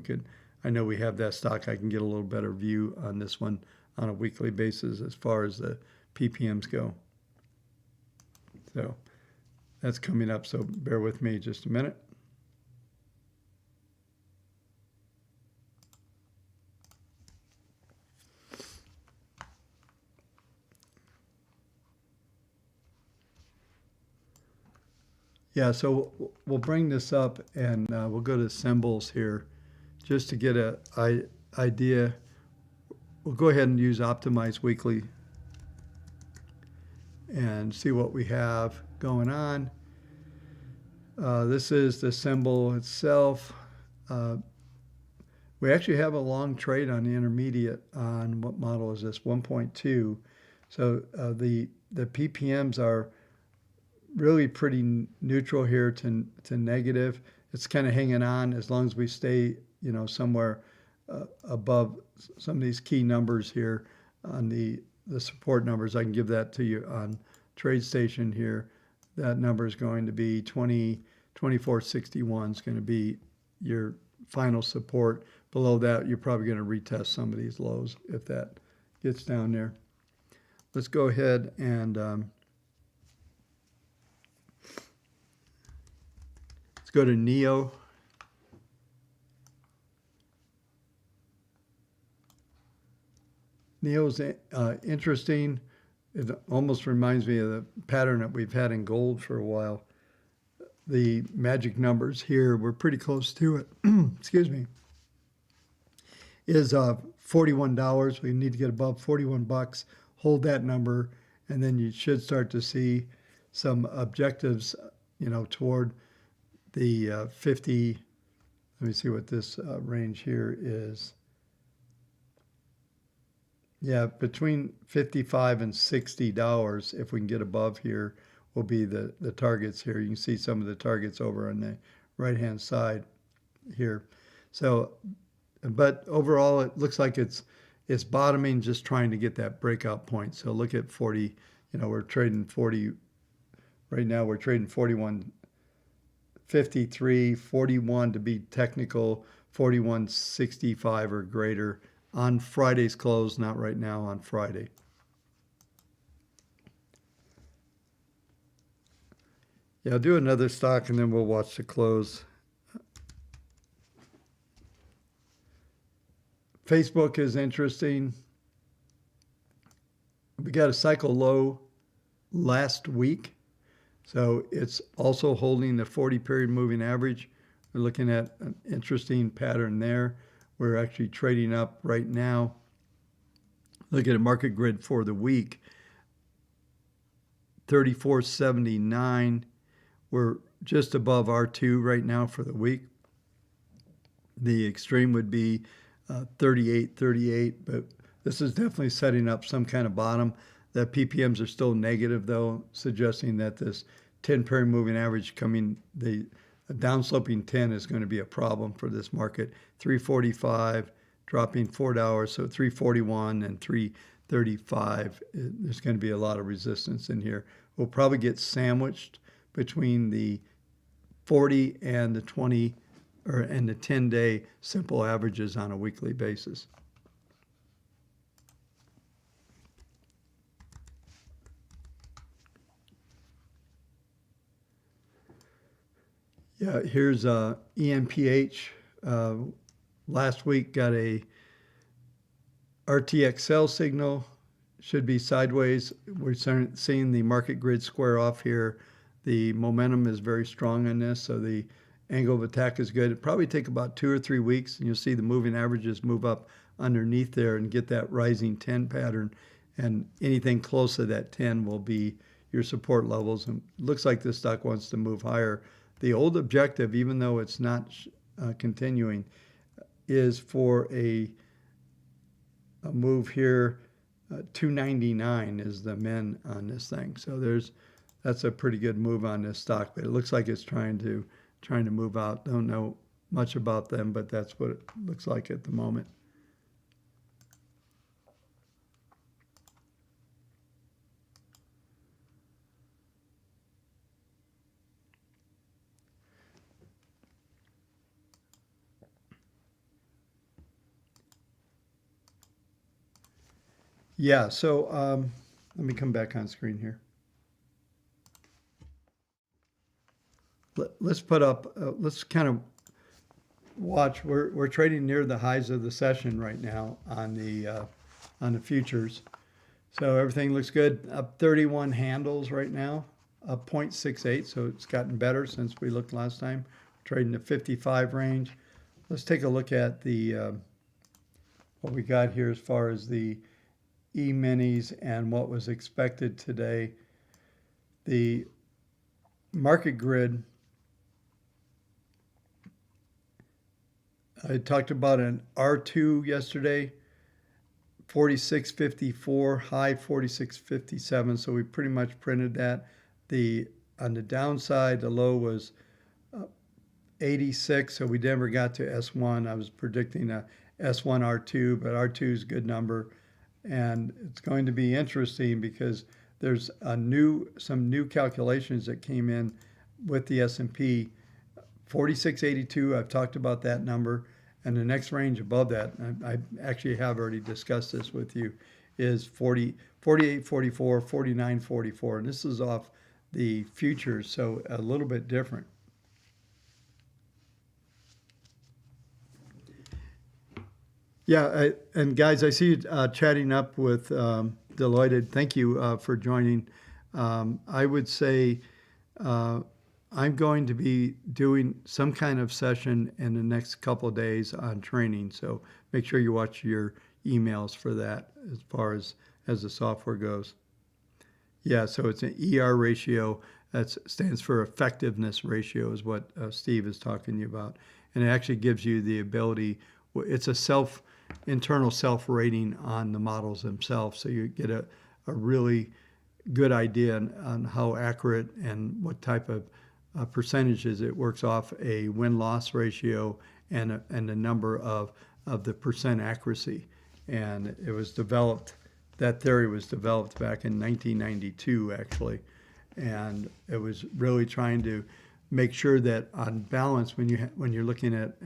I know we have that stock. I can get a little better view on this one on a weekly basis as far as the PPMs go. So that's coming up, so bear with me just a minute. Yeah, so we'll bring this up and we'll go to symbols here just to get an idea. We'll go ahead and use Optimize Weekly and see what we have going on. This is the symbol itself. We actually have a long trade on the intermediate on, what model is this, 1.2. So the PPMs are really pretty neutral here to negative. It's kind of hanging on as long as we stay, somewhere above some of these key numbers here on the support numbers. I can give that to you on TradeStation here. That number is going to be 2461 is going to be your final support. Below that, you're probably going to retest some of these lows if that gets down there. Let's go ahead and let's go to NEO. NEO's interesting. It almost reminds me of the pattern that we've had in gold for a while. The magic numbers here, we're pretty close to it. Excuse me. Is $41. We need to get above 41 bucks. Hold that number, and then you should start to see some objectives, toward the 50. Let me see what this range here is. Yeah, between $55 and $60, if we can get above here, will be the targets here. You can see some of the targets over on the right-hand side here. So, but overall, it looks like it's bottoming, just trying to get that breakout point. So look at 40, we're trading 40 Right now we're trading 41.53, 41 to be technical, 41.65 or greater on Friday's close, not right now, on Friday. Yeah, I'll do another stock and then we'll watch the close. Facebook is interesting. We got a cycle low last week, so it's also holding the 40 period moving average. We're looking at an interesting pattern there. We're actually trading up right now. Look at a market grid for the week, 34.79. We're just above R2 right now for the week. The extreme would be 38.38, but this is definitely setting up some kind of bottom. The PPMs are still negative though, suggesting that this 10 period moving average coming, the downsloping 10 is going to be a problem for this market. 345, dropping $4, so 341 and 335. There's going to be a lot of resistance in here. We'll probably get sandwiched between the 40 and the 20 and the 10-day simple averages on a weekly basis. Yeah, here's EMPH. Last week got a RTX sell signal, should be sideways. We're seeing the market grid square off here. The momentum is very strong on this, so the angle of attack is good. It'll probably take about 2 or 3 weeks, and you'll see the moving averages move up underneath there and get that rising 10 pattern. And anything close to that 10 will be your support levels. And it looks like this stock wants to move higher. The old objective, even though it's not continuing, is for a move here. 299 is the min on this thing. So that's a pretty good move on this stock, but it looks like it's trying to move out. Don't know much about them, but that's what it looks like at the moment. Yeah, so let me come back on screen here. Let's put up, let's kind of watch. We're trading near the highs of the session right now on the futures. So everything looks good. Up 31 handles right now, up 0.68. So it's gotten better since we looked last time. Trading the 55 range. Let's take a look at the what we got here as far as the E-minis and what was expected today. The market grid, I talked about an R2 yesterday, 46.54, high 46.57, so we pretty much printed that. On the downside, the low was 86, so we never got to S1. I was predicting a S1 R2, but R2 is a good number. And it's going to be interesting because there's some new calculations that came in with the S&P. 4682, I've talked about that number. And the next range above that, I actually have already discussed this with you, is 4844, 4944. And this is off the futures, so a little bit different. Yeah, and guys, I see you chatting up with Deloitte. Thank you for joining. I would say I'm going to be doing some kind of session in the next couple of days on training, so make sure you watch your emails for that as far as the software goes. Yeah, so it's an ER ratio. That stands for effectiveness ratio is what Steve is talking to you about. And it actually gives you the ability, it's a internal self-rating on the models themselves, so you get a really good idea on how accurate and what type of percentages it works off a win-loss ratio and a number of the percent accuracy. And it was developed, that theory was developed back in 1992 actually, And it was really trying to make sure that on balance, when you're looking at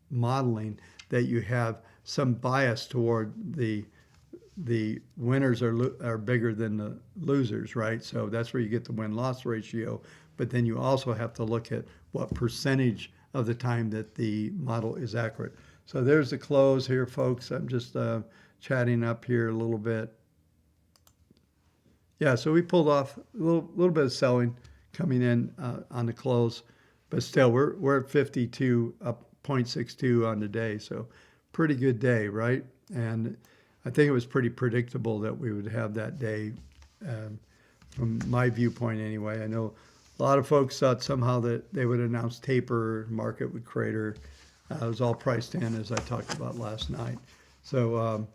modeling, that you have some bias toward the winners are bigger than the losers, right? So that's where you get the win-loss ratio. But then you also have to look at what percentage of the time that the model is accurate. So there's the close here, folks. I'm just chatting up here a little bit. Yeah, so we pulled off a little bit of selling coming in on the close, but still we're at 52, up 0.62 on the day. So pretty good day, right? And I think it was pretty predictable that we would have that day, from my viewpoint anyway. I know a lot of folks thought somehow that they would announce taper, market would crater. It was all priced in, as I talked about last night. So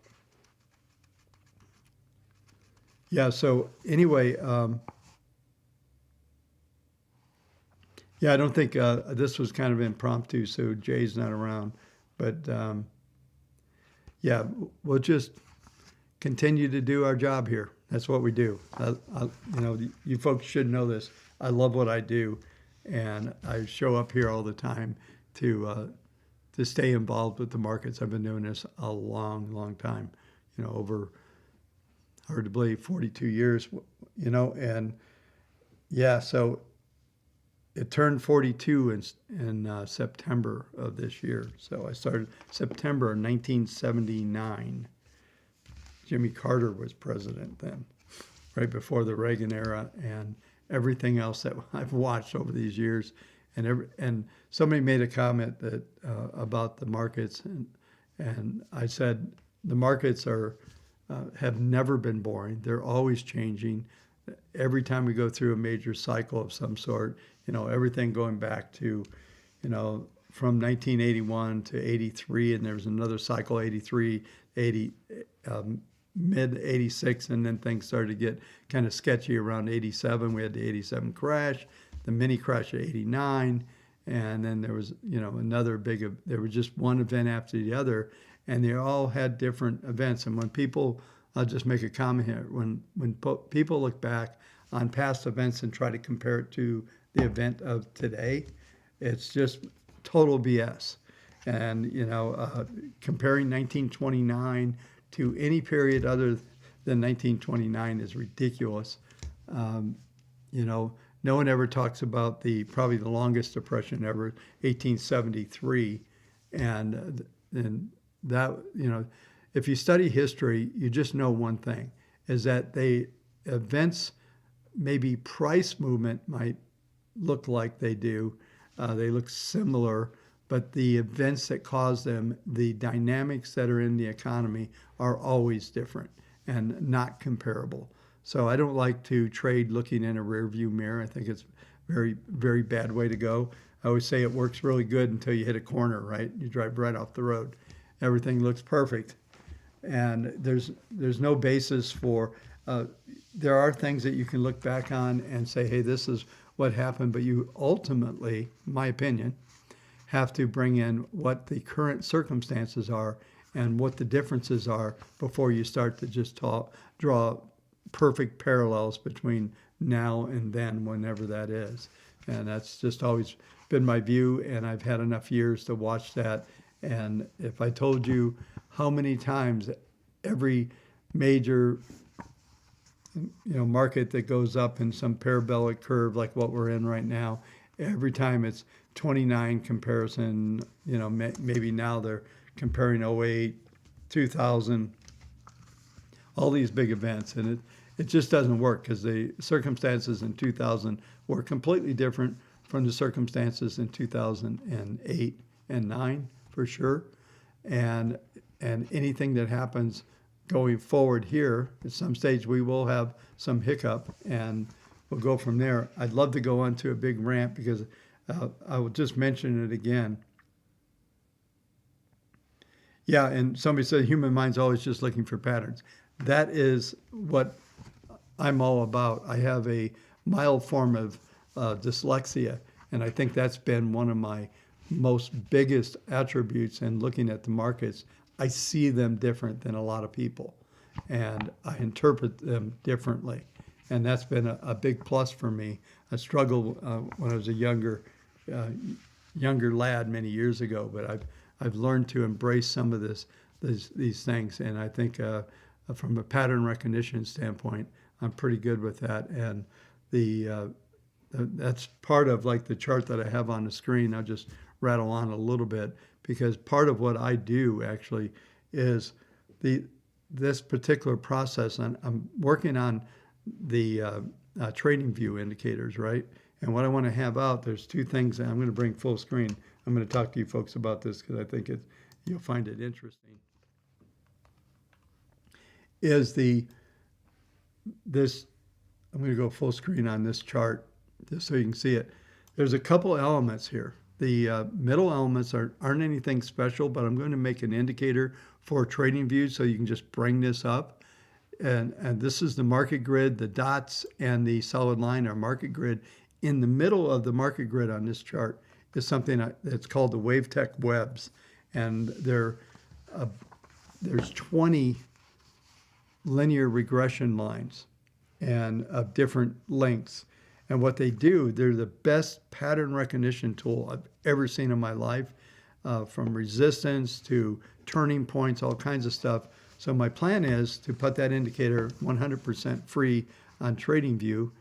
yeah, so anyway, yeah, I don't think this was kind of impromptu, so Jay's not around. But yeah, we'll just continue to do our job here. That's what we do. You folks should know this. I love what I do, and I show up here all the time to stay involved with the markets. I've been doing this a long, long time, over, hard to believe, 42 years, and yeah, so it turned 42 in September of this year. So I started September 1979. Jimmy Carter was president then, right before the Reagan era, and everything else that I've watched over these years. And somebody made a comment that about the markets, and I said the markets have never been boring. They're always changing. Every time we go through a major cycle of some sort, everything going back to, from 1981 to 83, and there was another cycle, 83, 80, mid 86, and then things started to get kind of sketchy around 87. We had the 87 crash, the mini crash of 89, and then there was, another big, there was just one event after the other, and they all had different events. And when people, I'll just make a comment here, when people look back on past events and try to compare it to the event of today, it's just total BS. And, comparing 1929 to any period other than 1929 is ridiculous. No one ever talks about probably the longest depression ever, 1873. And that, if you study history, you just know one thing, is that events, maybe price movement might look like they do. They look similar, but the events that cause them, the dynamics that are in the economy are always different and not comparable. So I don't like to trade looking in a rearview mirror. I think it's very, very bad way to go. I always say it works really good until you hit a corner, right? You drive right off the road. Everything looks perfect. And there's no basis for, there are things that you can look back on and say, hey, this is what happened, but you ultimately, in my opinion, have to bring in what the current circumstances are and what the differences are before you start to just draw perfect parallels between now and then, whenever that is. And that's just always been my view, and I've had enough years to watch that. And if I told you how many times every major market that goes up in some parabolic curve like what we're in right now, every time it's 29 comparison, maybe now they're comparing 08, 2000, all these big events, and it just doesn't work because the circumstances in 2000 were completely different from the circumstances in 2008 and 9 for sure. And anything that happens going forward here, at some stage we will have some hiccup, and we'll go from there. I'd love to go on to a big rant because I will just mention it again. Yeah, and somebody said human mind's always just looking for patterns. That is what I'm all about. I have a mild form of dyslexia, and I think that's been one of my most biggest attributes in looking at the markets. I see them different than a lot of people, and I interpret them differently. and that's been a big plus for me. I struggled when I was a younger lad many years ago, but I've learned to embrace some of these things, and I think from a pattern recognition standpoint, I'm pretty good with that. And that's part of like the chart that I have on the screen. I'll just rattle on a little bit, because part of what I do actually is this particular process, and I'm working on the trading view indicators, right? And what I want to have out, there's two things, and I'm going to bring full screen. I'm going to talk to you folks about this because I think you'll find it interesting. I'm going to go full screen on this chart just so you can see it. There's a couple elements here. The middle elements aren't anything special, but I'm going to make an indicator for trading views so you can just bring this up. And this is the market grid. The dots and the solid line are market grid. In the middle of the market grid on this chart is something that's called the WaveTech webs. And there's 20 linear regression lines and of different lengths. And what they do, they're the best pattern recognition tool I've ever seen in my life, from resistance to turning points, all kinds of stuff. So my plan is to put that indicator 100% free on TradingView.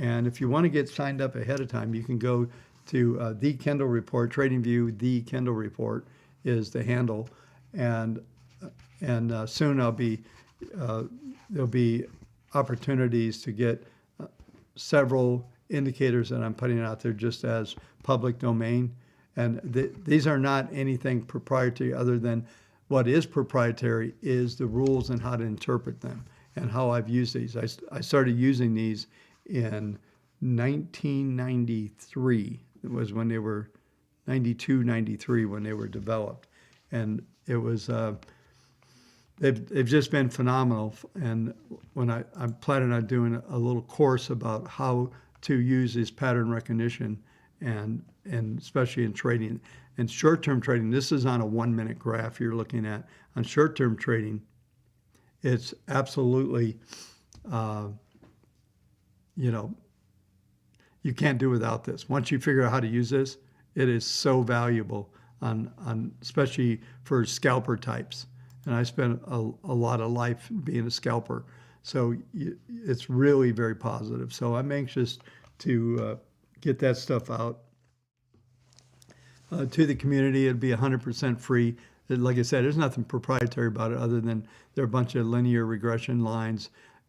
And if you want to get signed up ahead of time, you can go to the Kendall Report. TradingView, the Kendall Report is the handle. And soon there'll be opportunities to get several indicators that I'm putting out there just as public domain. And these are not anything proprietary, other than what is proprietary is the rules and how to interpret them and how I've used these. I started using these in 1993. It was when they were 92, 93 when they were developed. And it was, they've just been phenomenal. And when I'm planning on doing a little course about how to use this pattern recognition, and especially in trading and short-term trading. This is on a 1-minute graph you're looking at. On short-term trading, it's absolutely, you can't do without this. Once you figure out how to use this, it is so valuable on especially for scalper types. And I spent a lot of life being a scalper. So it's really very positive. So I'm anxious to get that stuff out to the community. It'd be 100% free. Like I said, there's nothing proprietary about it other than there are a bunch of linear regression lines,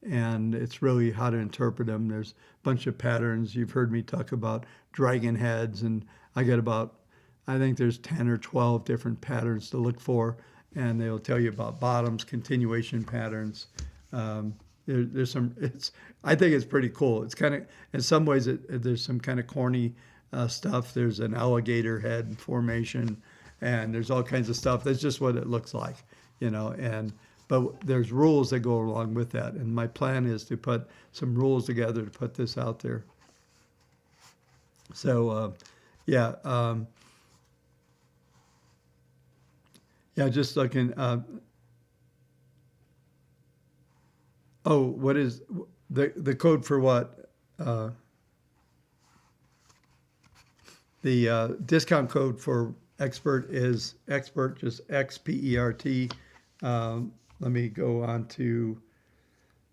and it's really how to interpret them. There's a bunch of patterns. You've heard me talk about dragon heads, and I think there's 10 or 12 different patterns to look for, and they'll tell you about bottoms, continuation patterns. There's some, I think it's pretty cool. It's kind of, in some ways, there's some kind of corny stuff. There's an alligator head formation, and there's all kinds of stuff. That's just what it looks like, but there's rules that go along with that. And my plan is to put some rules together to put this out there. So, just looking. What is the code for what? The discount code for expert is expert, just XPERT. Let me go on to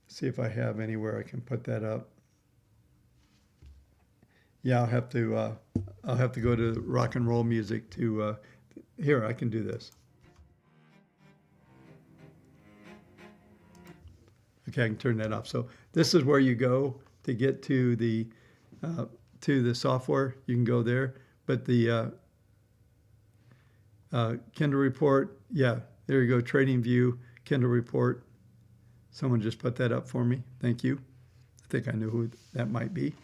see if I have anywhere I can put that up. Yeah, I'll have to go to rock and roll music to here. I can do this. Okay, I can turn that off. So this is where you go to get to the software. You can go there, but the Kendall Report, yeah, there you go. Trading View, Kendall Report. Someone just put that up for me. Thank you. I think I knew who that might be.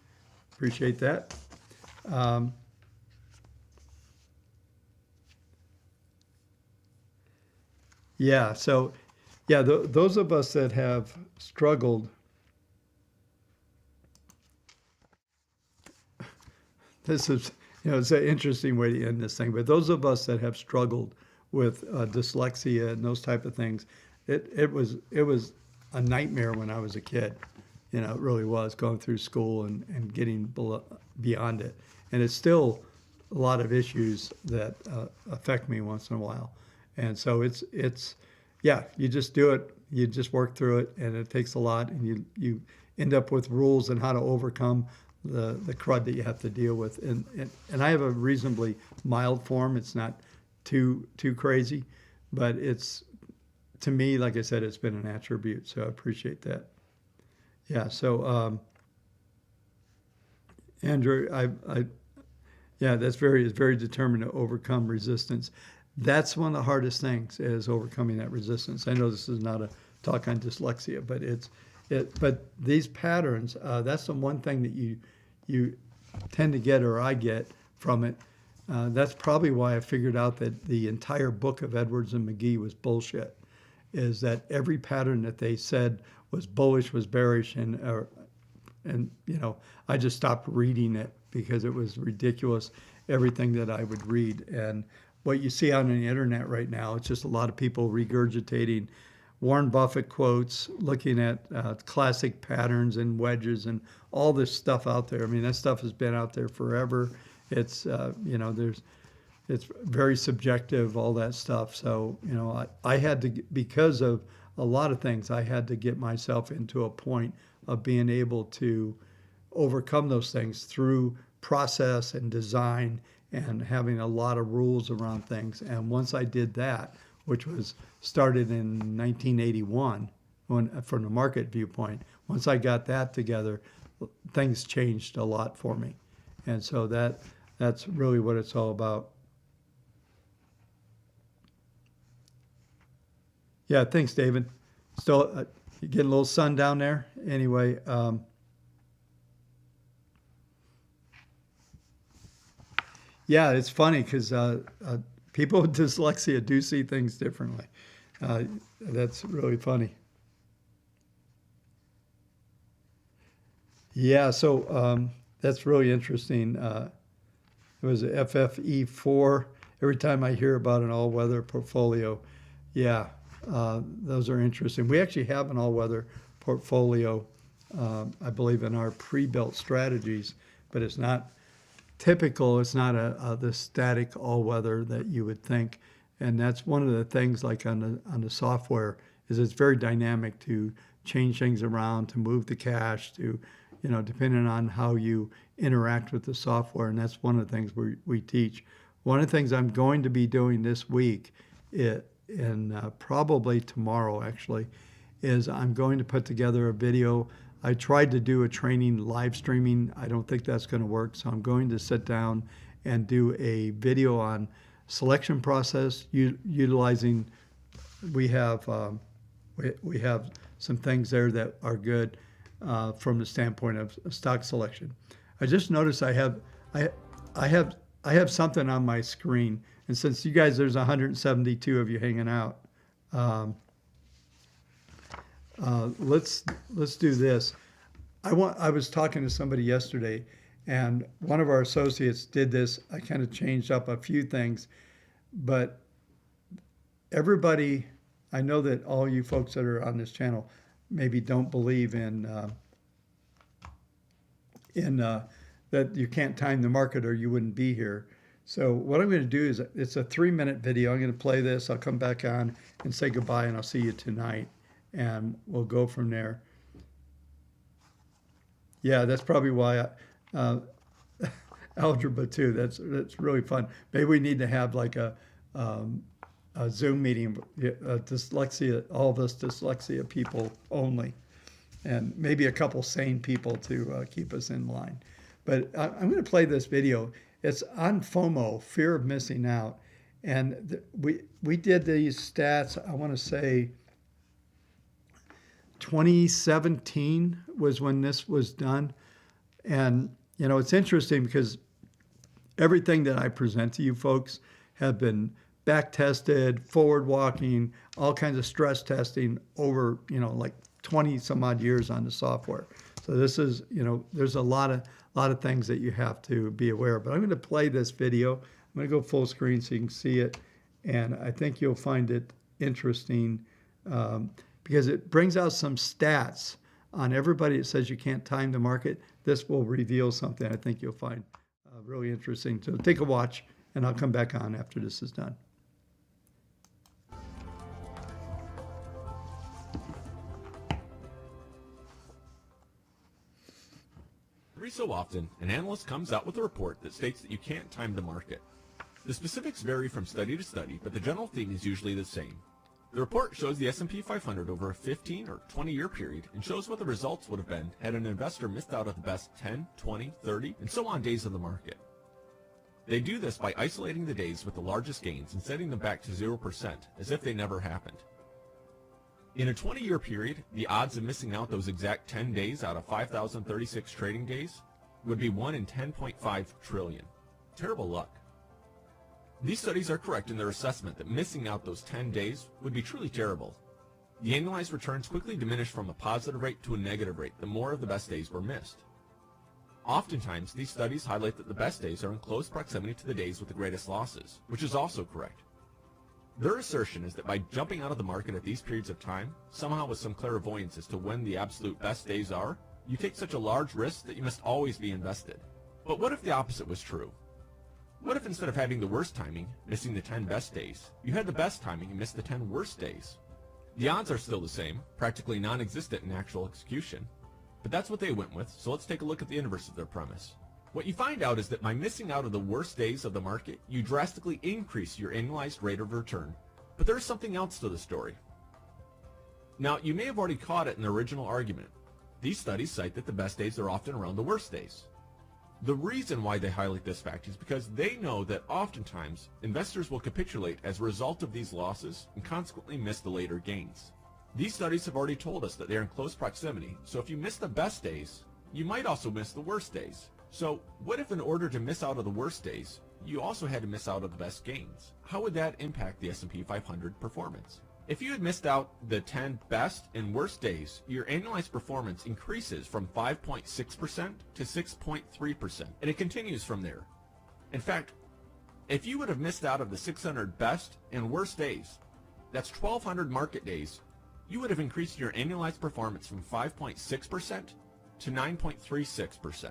Appreciate that. Yeah, so yeah, those of us that have struggled, this is, it's an interesting way to end this thing, but those of us that have struggled with dyslexia and those type of things, it was a nightmare when I was a kid. You know, it really was going through school and getting beyond it. And it's still a lot of issues that affect me once in a while. And so yeah, you just do it, you just work through it, and it takes a lot, and you end up with rules and how to overcome the crud that you have to deal with. And I have a reasonably mild form. It's not too crazy, but it's, to me, like I said, it's been an attribute, so I appreciate that. Yeah, so Andrew, yeah, it's very determined to overcome resistance. That's one of the hardest things, is overcoming that resistance. I know this is not a talk on dyslexia, but but these patterns, that's the one thing that you tend to get, or I get from it. That's probably why I figured out that the entire book of Edwards and McGee was bullshit, is that every pattern that they said was bullish was bearish, and you know, I just stopped reading it because it was ridiculous, everything that I would read. And what you see on the internet right now, it's just a lot of people regurgitating Warren Buffett quotes, looking at classic patterns and wedges and all this stuff out there. I mean, that stuff has been out there forever. It's, you know, it's very subjective, all that stuff. So, you know, I had to, because of a lot of things, I had to get myself into a point of being able to overcome those things through process and design and having a lot of rules around things. And once I did that, which was started in 1981, from the market viewpoint, once I got that together, things changed a lot for me. And so that's really what it's all about. Yeah, thanks, David. Still, you getting a little sun down there? Anyway, yeah, it's funny because people with dyslexia do see things differently. That's really funny. Yeah, so that's really interesting. It was a FFE4. Every time I hear about an all-weather portfolio, yeah, those are interesting. We actually have an all-weather portfolio, I believe, in our pre-built strategies, but it's not typical. It's not the static all-weather that you would think. And that's one of the things, like on the software, is it's very dynamic to change things around, to move the cash, to, you know, depending on how you interact with the software. And that's one of the things we teach. One of the things I'm going to be doing this week, and probably tomorrow actually, is I'm going to put together a video. I tried to do a training live streaming. I don't think that's going to work. So I'm going to sit down and do a video on selection process, utilizing, we have some things there that are good from the standpoint of stock selection. I just noticed I have something on my screen, and since you guys, there's 172 of you hanging out, let's do this. I was talking to somebody yesterday, and one of our associates did this. I kind of changed up a few things, but everybody, I know that all you folks that are on this channel maybe don't believe in that you can't time the market or you wouldn't be here. So what I'm going to do is, it's a 3-minute video. I'm going to play this. I'll come back on and say goodbye, and I'll see you tonight, and we'll go from there. Yeah, that's probably why algebra 2. That's really fun. Maybe we need to have like a Zoom meeting, dyslexia, all of us dyslexia people only, and maybe a couple sane people to keep us in line. But I'm going to play this video. It's on FOMO, fear of missing out, and we did these stats. I want to say 2017 was when this was done. And, you know, it's interesting because everything that I present to you folks have been back tested, forward walking, all kinds of stress testing over, you know, like 20 some odd years on the software. So this is, you know, there's a lot of things that you have to be aware of. But I'm going to play this video. I'm going to go full screen so you can see it. And I think you'll find it interesting because it brings out some stats on everybody that says you can't time the market, this will reveal something I think you'll find really interesting. So take a watch, and I'll come back on after this is done. Every so often, an analyst comes out with a report that states that you can't time the market. The specifics vary from study to study, but the general theme is usually the same. The report shows the S&P 500 over a 15 or 20-year period and shows what the results would have been had an investor missed out on the best 10, 20, 30, and so on days of the market. They do this by isolating the days with the largest gains and setting them back to 0%, as if they never happened. In a 20-year period, the odds of missing out those exact 10 days out of 5,036 trading days would be 1 in 10.5 trillion. Terrible luck. These studies are correct in their assessment that missing out those 10 days would be truly terrible. The annualized returns quickly diminish from a positive rate to a negative rate the more of the best days were missed. Oftentimes, these studies highlight that the best days are in close proximity to the days with the greatest losses, which is also correct. Their assertion is that by jumping out of the market at these periods of time, somehow with some clairvoyance as to when the absolute best days are, you take such a large risk that you must always be invested. But what if the opposite was true? What if instead of having the worst timing, missing the 10 best days, you had the best timing and missed the 10 worst days? The odds are still the same, practically non-existent in actual execution. But that's what they went with, so let's take a look at the inverse of their premise. What you find out is that by missing out of the worst days of the market, you drastically increase your annualized rate of return. But there is something else to the story. Now, you may have already caught it in the original argument. These studies cite that the best days are often around the worst days. The reason why they highlight this fact is because they know that oftentimes investors will capitulate as a result of these losses and consequently miss the later gains. These studies have already told us that they are in close proximity, so if you miss the best days, you might also miss the worst days. So what if in order to miss out of the worst days, you also had to miss out of the best gains? How would that impact the S&P 500 performance? If you had missed out the 10 best and worst days, your annualized performance increases from 5.6% to 6.3%, and it continues from there. In fact, if you would have missed out of the 600 best and worst days, that's 1,200 market days, you would have increased your annualized performance from 5.6% to 9.36%.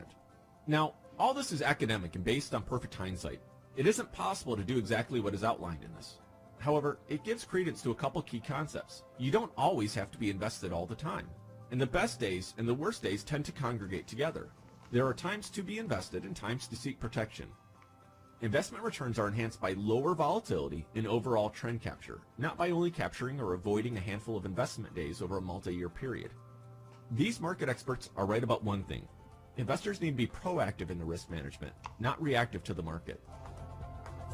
Now, all this is academic and based on perfect hindsight. It isn't possible to do exactly what is outlined in this. However, it gives credence to a couple key concepts. You don't always have to be invested all the time. And the best days and the worst days tend to congregate together. There are times to be invested and times to seek protection. Investment returns are enhanced by lower volatility and overall trend capture, not by only capturing or avoiding a handful of investment days over a multi-year period. These market experts are right about one thing. Investors need to be proactive in the risk management, not reactive to the market.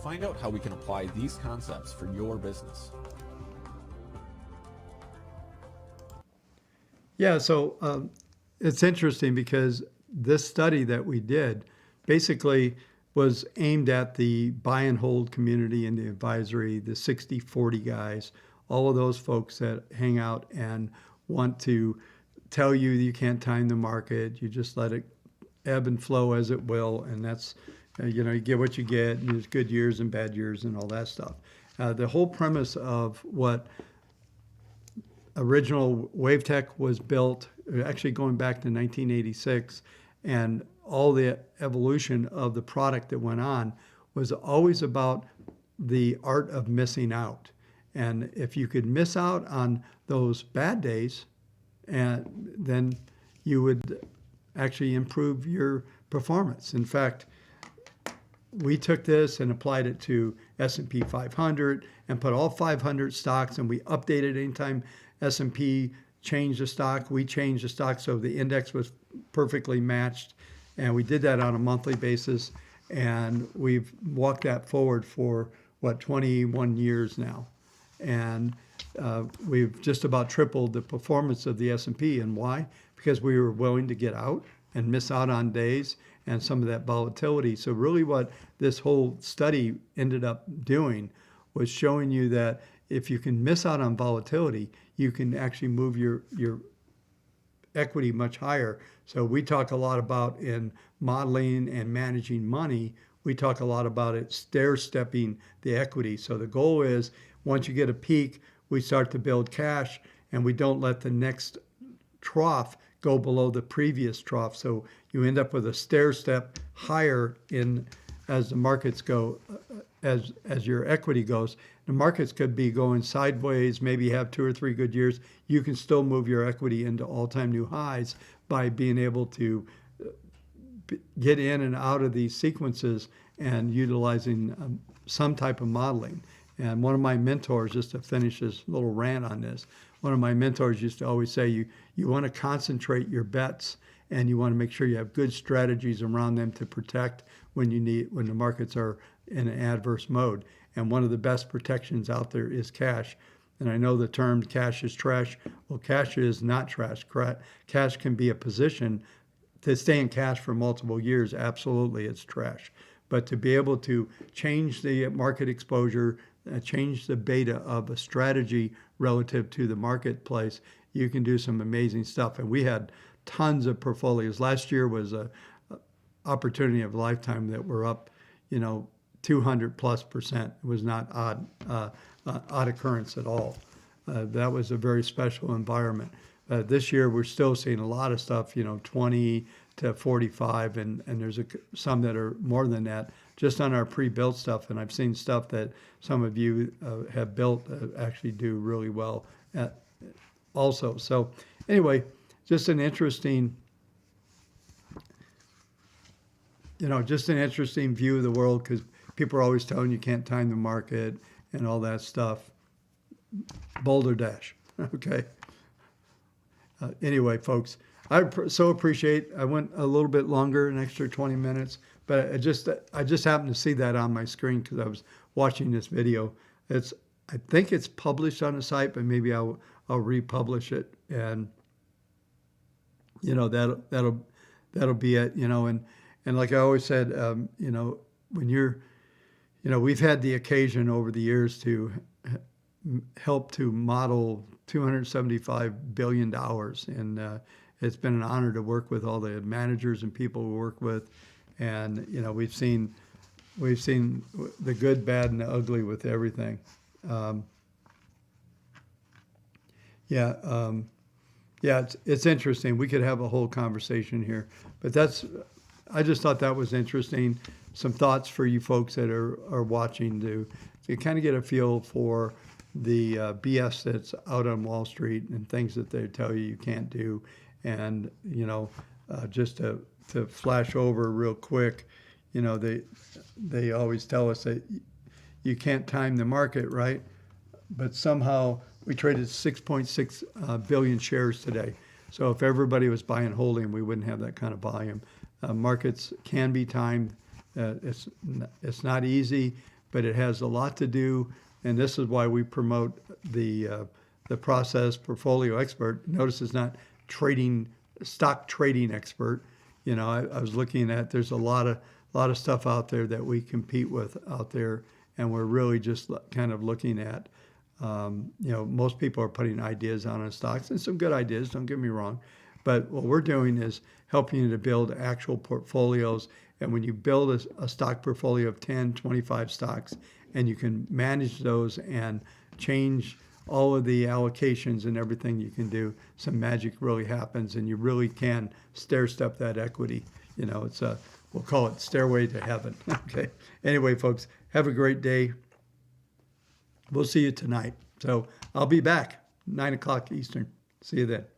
Find out how we can apply these concepts for your business. Yeah, so it's interesting because this study that we did basically was aimed at the buy and hold community and the advisory, the 60-40 guys, all of those folks that hang out and want to tell you you can't time the market, you just let it ebb and flow as it will, and that's, you know, you get what you get, and there's good years and bad years and all that stuff. The whole premise of what original WaveTech was built, actually going back to 1986, and all the evolution of the product that went on was always about the art of missing out. And if you could miss out on those bad days, and then you would actually improve your performance. In fact, we took this and applied it to S&P 500 and put all 500 stocks, and we updated anytime S&P changed the stock, we changed the stock so the index was perfectly matched. And we did that on a monthly basis, and we've walked that forward for, 21 years now. And we've just about tripled the performance of the S&P. And why? Because we were willing to get out and miss out on days and some of that volatility. So really what this whole study ended up doing was showing you that if you can miss out on volatility, you can actually move your equity much higher. So we talk a lot about in modeling and managing money, we talk a lot about it stair-stepping the equity. So the goal is once you get a peak, we start to build cash, and we don't let the next trough go below the previous trough. So you end up with a stair step higher in as the markets go, as your equity goes. The markets could be going sideways, maybe have 2 or 3 good years. You can still move your equity into all-time new highs by being able to get in and out of these sequences and utilizing some type of modeling. And one of my mentors, just to finish this little rant on this, one of my mentors used to always say, you want to concentrate your bets and you want to make sure you have good strategies around them to protect when the markets are in an adverse mode. And one of the best protections out there is cash. And I know the term cash is trash. Well, cash is not trash. Cash can be a position. To stay in cash for multiple years, absolutely, it's trash. But to be able to change the market exposure, change the beta of a strategy relative to the marketplace, you can do some amazing stuff. And we had tons of portfolios. Last year was a opportunity of a lifetime that were up, 200+%. It was not odd occurrence at all. That was a very special environment. This year, we're still seeing a lot of stuff, 20 to 45, and there's some that are more than that, just on our pre-built stuff. And I've seen stuff that some of you have built actually do really well also. So anyway, just an interesting, just an interesting view of the world, because people are always telling you can't time the market and all that stuff. Boulder Dash, okay? Anyway, folks, I so appreciate. I went a little bit longer, an extra 20 minutes, but I just happened to see that on my screen because I was watching this video. I think it's published on the site, but maybe I'll republish it, and that'll be it. And like I always said, when you're, we've had the occasion over the years to help to model $275 billion. And it's been an honor to work with all the managers and people we work with. And, we've seen the good, bad, and the ugly with everything. It's interesting. We could have a whole conversation here, but I just thought that was interesting. Some thoughts for you folks that are watching to kind of get a feel for the BS that's out on Wall Street and things that they tell you can't do. And, just to flash over real quick, they always tell us that you can't time the market, right? But somehow we traded 6.6 billion shares today. So if everybody was buying and holding, we wouldn't have that kind of volume. Markets can be timed. It's not easy, but it has a lot to do. And this is why we promote the process portfolio expert. Notice it's not stock trading expert. I was looking at, there's a lot of stuff out there that we compete with out there, and we're really just kind of looking at, most people are putting ideas on stocks, and some good ideas, don't get me wrong. But what we're doing is helping you to build actual portfolios. And when you build a stock portfolio of 10, 25 stocks, and you can manage those and change all of the allocations and everything you can do, some magic really happens, and you really can stair step that equity. We'll call it stairway to heaven. Okay. Anyway, folks, have a great day. We'll see you tonight. So I'll be back 9 o'clock Eastern. See you then.